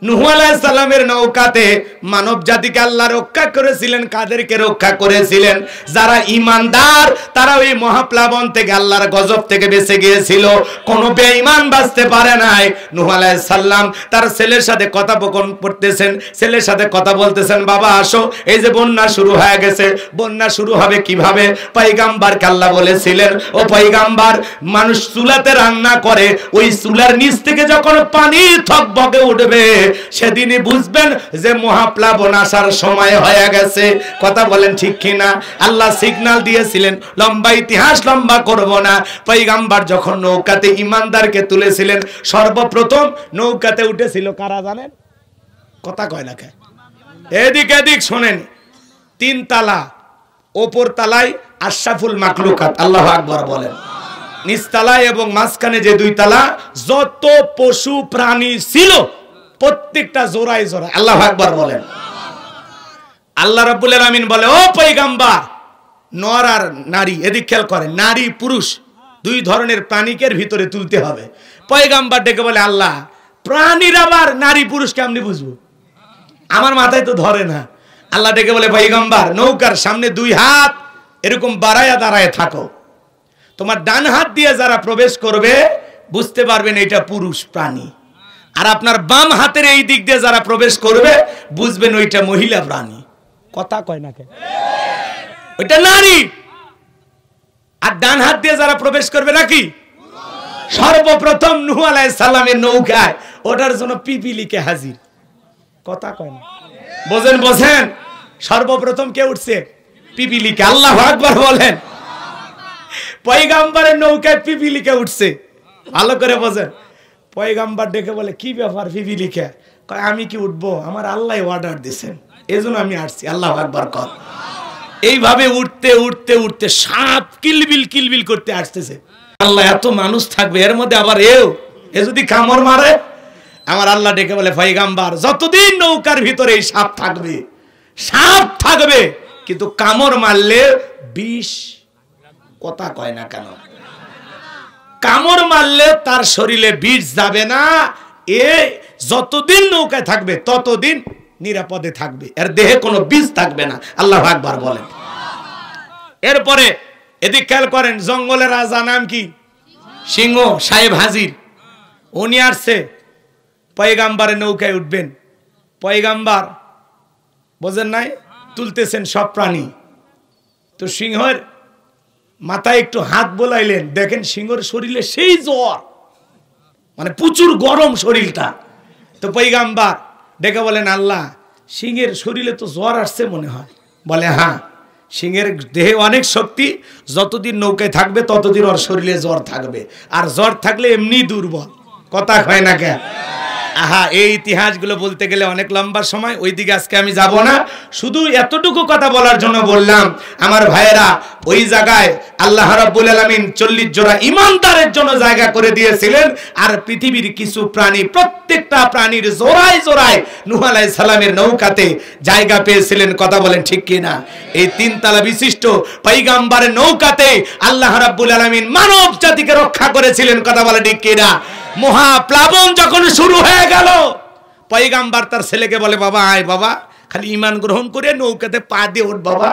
S1: নূহ আলাইহিস সালামের নৌকাতে মানব জাতিকে আল্লাহ রক্ষা করেছিলেন। কাদেরকে রক্ষা করেছিলেন? যারা ঈমানদার, তারা ওই মহাপ্লাবন থেকে, আল্লাহর গজব থেকে বেঁচে গিয়েছিল। কোন বেঈমান বাঁচতে পারে নাই। নূহ আলাইহিস সালাম তার ছেলের সাথে কথোপকথন করতেছেন, ছেলের সাথে কথা বলতেছেন, বাবা আসো, এই যে বন্যা শুরু হয়ে গেছে। বন্যা শুরু হবে কিভাবে? পয়গম্বরকে আল্লাহ বলেছিলেন, ও পয়গম্বর, মানুষ চুলাতে রান্না করে, ওই চুলার নিচ থেকে যখন পানি থকবকে উঠবে, সেদিনই বুঝবেন যে মহাপ্লাবন আসার সময় হয়ে গেছে। কথা বলেন ঠিক কিনা? আল্লাহ সিগন্যাল দিয়েছিলেন। লম্বা ইতিহাস লম্বা করব না। পয়গম্বর যখন নৌকাতে ঈমানদারকে তুলেছিলেন, সর্বপ্রথম নৌকাতে উঠেছিল কারা জানেন? কথা কয় না কে? এদিক এদিক শোনেন। 3 তালা, ওপর তালায় আশরাফুল মাখলুকাত, আল্লাহু আকবার বলেন। নিচতলায় এবং মাঝখানে যে 2 তালা, যত পশু প্রাণী ছিল প্রত্যেকটা জোড়ায় জোড়ায়, আল্লাহু আকবার বলেন। আল্লাহ রাব্বুল আলামিন বলে, ও পয়গম্বর, নর আর নারী, এদিক খেয়াল করেন, নারী পুরুষ 2 ধরনের প্রাণীকে ভিতরে তুলতে হবে। পয়গম্বর ডেকে বলে, আল্লাহ, প্রাণীর আবার নারী পুরুষ কেমনে বুঝবো? আমার মাথায় তো ধরে না। আল্লাহ ডেকে বলে, পয়গম্বর, নৌকার সামনে 2 হাত এরকম বাড়ায়া দাঁড়ায় থাকো। তোমার ডান হাত দিয়ে যারা প্রবেশ করবে বুঝতে পারবেন এটা পুরুষ প্রাণী, আর আপনার বাম হাতের এই দিক দিয়ে যারা প্রবেশ করবে বুঝবেন ওইটা মহিলা প্রাণী। কথা কয় না কে? ওইটা নারী। আর ডান হাত দিয়ে যারা প্রবেশ করবে নাকি? সর্বপ্রথম নূহ আলাইহিস সালামের নৌকায় ওটার জন্য পিপিলিকে হাজির। কথা কয় না? বোঝেন বোঝেন? সর্বপ্রথম কে উঠছে? পিপিলিকা। আল্লাহু আকবার বলেন। পয়গম্বরের নৌকায় পিপিলিকা উঠছে। ভালো করে বোঝেন। পয়গম্বর ডেকে বলে, কি ব্যাপার পিপিলিকা? কয়, আমি কি উঠবো? আমার আল্লাহ অর্ডার দিয়েছেন, এজন্য আমি আসছি। আল্লাহু আকবার কর। এইভাবে উঠতে উঠতে উঠতে সাপ কিলবিল কিলবিল করতে আসতেছে। আল্লাহ, এত মানুষ থাকবে, এর মধ্যে আবার এ যদি কামড় মারে? আমার আল্লাহ ডেকে বলে, পয়গম্বর, যতদিন নৌকার ভিতরে এই সাপ থাকবে, সাপ থাকবে, কিন্তু কামড় মারলে বিষ। কথা কয় না কেন? কামড় মারলে তার শরীরে বিষ যাবে না। এ যতদিন নৌকায় থাকবে ততদিন নিরাপদে থাকবে, এর দেহে কোনো বিষ থাকবে না। আল্লাহু আকবার বলেন। এরপরে এদিক খেয়াল করেন, জঙ্গলের রাজা নাম কি? সিংহ সাহেব হাজির। উনি আসছে, পয়গম্বরের নৌকায় উঠবেন। পয়গম্বর বোঝেন নাই, তুলতেছেন সব প্রাণী। তো সিংহের মাথায় একটু হাত বোলাইলেন, দেখেন সিংহের শরীরে সেই জ্বর, মানে প্রচুর গরম শরীরটা। তো পয়গম্বর ডেকে বলেন, আল্লাহ, সিংহের শরীরে তো জ্বর আসছে মনে হয়। বলে, হ্যাঁ, সিংহের দেহে অনেক শক্তি, যতদিন নৌকায় থাকবে ততদিন ওর শরীরে জ্বর থাকবে, আর জ্বর থাকলে এমনি দুর্বল। কথা হয় না কে? আহা, এই ইতিহাসগুলো বলতে গেলে অনেক লম্বা সময়, ওইদিকে আজকে আমি যাব না। শুধু এতটুকু কথা বলার জন্য বললাম, আমার ভাইয়েরা, ওই জায়গায় আল্লাহ রাব্বুল আলামিন 40 জোড়া ঈমানদারের জন্য জায়গা করে দিয়েছিলেন। আর পৃথিবীর কিছু প্রাণী, প্রত্যেকটা প্রাণীর জোড়ায় জোড়ায় নূহ আলাইহিস সালামের নৌকাতে জায়গা পেয়েছিলেন। কথা বলেন ঠিক কিনা? এই 3 তালা বিশিষ্ট পয়গম্বরের নৌকাতে আল্লাহ রাব্বুল আলামিন মানব জাতিকে রক্ষা করেছিলেন। কথা বলেন ঠিক কিনা? মহাপ্লাবন যখন শুরু হয়ে গেল, পয়গম্বর তার ছেলেকে বলে, বাবা আয় বাবা, খালি ঈমান গ্রহণ করে নৌকাতে পা দিয়ে উঠ বাবা,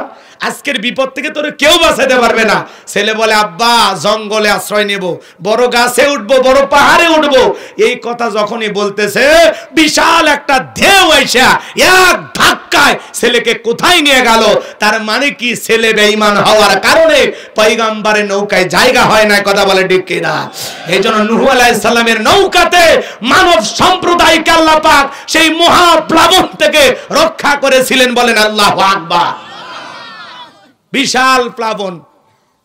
S1: আজকের বিপদ থেকে তোরে কেউ বাঁচাতে পারবে না। ছেলে বলে আব্বা জঙ্গলে আশ্রয় নেব, বড় গাছে উঠবো, বড় পাহাড়ে উঠবো। এই কথা যখনই বলতেছে বিশাল একটা ঢেউ আইসা এক ধাক্কায় ছেলেকে কোথায় নিয়ে গেল। তার মানে কি ছেলে বেঈমান হওয়ার কারণে পয়গম্বরের নৌকায় জায়গা হয় না। কথা বলে ঠিক কিনা? এই জন্য নূহ আলাইহিস সালামের নৌকাতে মানব সম্প্রদায়কে আল্লাহ পাক সেই মহাপ্লাবন থেকে রক্ষা করেছিলেন। বলেন আল্লাহু আকবার। বিশাল প্লাবন,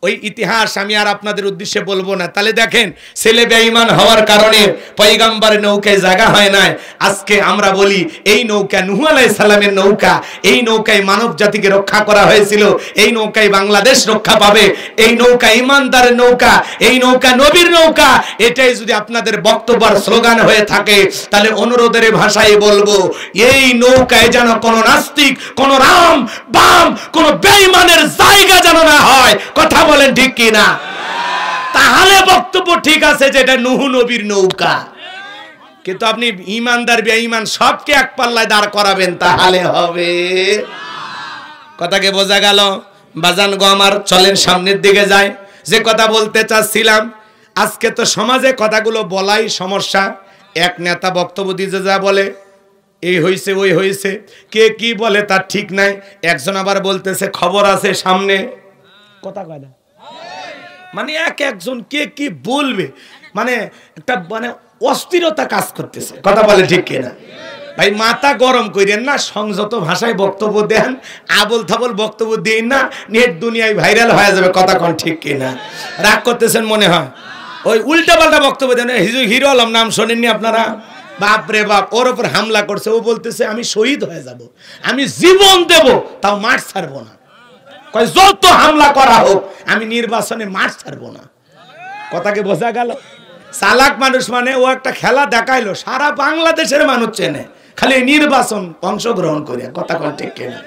S1: ওই ইতিহাস আমি আর আপনাদের উদ্দেশ্যে বলবো না। তাহলে দেখেন ছেলে বেঈমান হওয়ার কারণে পয়গম্বরের নৌকায় জায়গা হয় না। আজকে আমরা বলি এই নৌকা নূহ আলাইহিস সালামের নৌকা, এই নৌকায় মানব জাতিকে রক্ষা করা হয়েছিল, এই নৌকায় বাংলাদেশ রক্ষা পাবে, এই নৌকা ইমানদারের নৌকা, এই নৌকা নবীর নৌকা। এটাই যদি আপনাদের বক্তব্যের স্লোগান হয়ে থাকে তাহলে অনুরোধের ভাষায় বলবো এই নৌকায় যেন কোনো নাস্তিক, কোনো রাম বাম, কোনো বেঈমানের জায়গা যেন না হয়। কথা বলেন ঠিক কিনা? তাহলে বক্তব্য ঠিক আছে যে এটা নূহ নবীর নৌকা। কিন্তু আপনি ইমানদার বেঈমান সবকে এক পাল্লায় দাঁড় করাবেন, তাহলে হবে? কথাকে বোঝা গেল? বাজান গো আমার, চলেন সামনের দিকে যাই। যে কথা বলতে চাচ্ছিলাম, আজকে তো সমাজে কথাগুলো বলাই সমস্যা। এক নেতা বক্তব্য দিতে যা বলে এই হইছে ওই হইছে, কে কি বলে তার ঠিক নাই। একজন আবার বলতেছে খবর আছে সামনে। কথা কয় না, মানে একজন কে কি বলবে, মানে একটা মানে অস্থিরতা কাজ করতেছে। কথা বলে ঠিক কিনা? ভাই মাথা গরম করেন না, সংযত ভাষায় বক্তব্য দেন, আবল থাবল বক্তব্য দিন না, নেট দুনিয়ায় ভাইরাল হয়ে যাবে। কথা কোন ঠিক কিনা? রাগ করতেছেন মনে হয়, ওই উল্টা পাল্টা বক্তব্য দেন। হিরো আলম নাম শোনেননি আপনারা? বাপ রে বাপ, ওর উপর হামলা করছে, ও বলতেছে আমি শহীদ হয়ে যাব, আমি জীবন দেব, তাও মাঠ ছাড়বো না। যত হামলা করা হোক আমি নির্বাচনে মাঠ ছাড়বো না। কথাকে বোঝা গেল? চালাক মানুষ মানে ও একটা খেলা দেখাইলো, সারা বাংলাদেশের মানুষ চেনে, খালি নির্বাচন অংশগ্রহণ করে। কথা কোন ঠিক কিনা?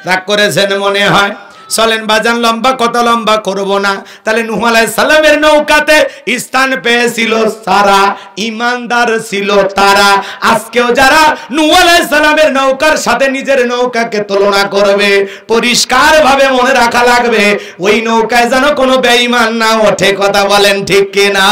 S1: রাগ করেছেন মনে হয়। চলেন বাজান, লম্বা কথা লম্বা করব না। তাহলে নূহ আলাইহিস সালামের নৌকাতে স্থান পেয়েছিল সারা, ইমানদার ছিল তারা। আজকেও যারা নূহ আলাইহিস সালামের নৌকার সাথে নিজের নৌকাকে তুলনা করবে, পরিষ্কার ভাবে মনে রাখা লাগবে ওই নৌকায় যেন কোনো বেঈমান না ওঠে। কথা বলেন ঠিক কিনা?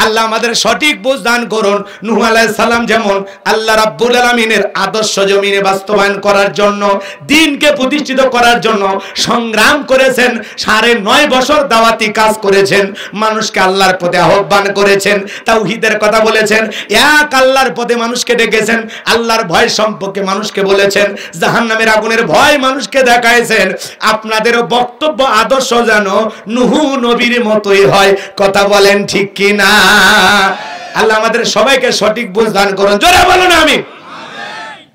S1: আল্লাহ আমাদের সঠিক বুঝ দান করুন। নূহ আলাইহিস সালাম যেমন আল্লাহ রাব্বুল আলামিনের আদর্শ জমিনে বাস্তবায়ন করার জন্য, দ্বীনকে প্রতিষ্ঠিত করার জন্য সংগ্রাম করেছেন, 9.5 বছর দাওয়াতি কাজ করেছেন, মানুষকে আল্লাহর পথে আহ্বান করেছেন, তাওহীদের কথা বলেছেন, এক আল্লাহর পথে মানুষকে ডেকেছেন, আল্লাহর ভয় সম্পর্কে মানুষকে বলেছেন, জাহান্নামের আগুনের ভয় মানুষকে দেখাইছেন। আপনাদের বক্তব্য আদর্শ যেন নূহ নবীর মতোই হয়। কথা বলেন ঠিক কি না? আল্লাহ আমাদের সবাইকে সঠিক বুঝ দান করুন। জোরে বলুন আমিন।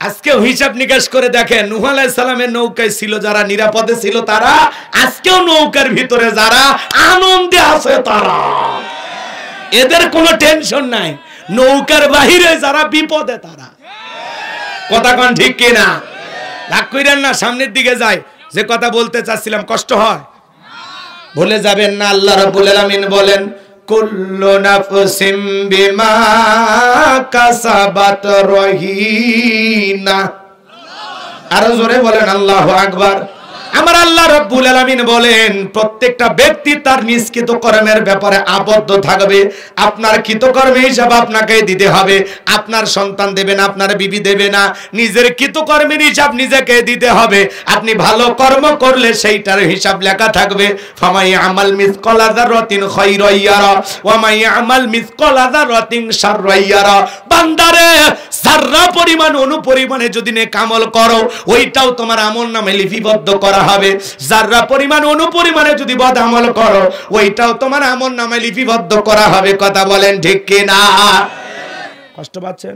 S1: আজকে হিসাব নিকাশ করে দেখেন, নূহ আলাইহিস সালামের নৌকায় ছিল যারা নিরাপদে ছিল তারা, আজকেও নৌকার ভিতরে যারা আনন্দে আছে তারা, এদের কোনো টেনশন নাই। নৌকার বাহিরে যারা বিপদে তারা। কথা কোন ঠিক কিনা? রাগ কইরেন না, সামনের দিকে যাই। যে কথা বলতে চাচ্ছিলাম, কষ্ট হয় ভুলে যাবেন না। আল্লাহ রাব্বুল আলামিন বলেন কুল্লু নাফসিম বিমা কাসাবাত রহিনা। আরো জোরে বলেন আল্লাহু আকবার। আমার আল্লাহ রাব্বুল আলামিন বলেন প্রত্যেকটা ব্যক্তি তার নিজ কৃতকর্মের ব্যাপারে আবদ্ধ থাকবে। আপনার কৃতকর্মের হিসাব আপনাকে দিতে হবে। আপনার সন্তান দেবে না, আপনার বিবি দেবে না, নিজের কৃতকর্মের হিসাব নিজেকে দিতে হবে। আপনি ভালো কর্ম করলে সেইটার হিসাব লেখা থাকবে। ফামাই আমাল মিসকালা যারাতিন খায়রান ইয়ারা ওয়া মাই আমাল মিসকালা যারাতিন শাররান ইয়ারা। বান্দারে, যারা পরিমাণ অনুপরিমাণে যদি নেক আমল করো, ওইটাও তোমার আমলনামায় লিপিবদ্ধ করা হবে। যারা পরিমাণ অনুপরিমাণে যদি বদ আমল করো, ওইটাও তোমার আমলনামায় লিপিবদ্ধ করা হবে। কথা বলেন ঠিক কি না? কষ্ট পাচ্ছেন?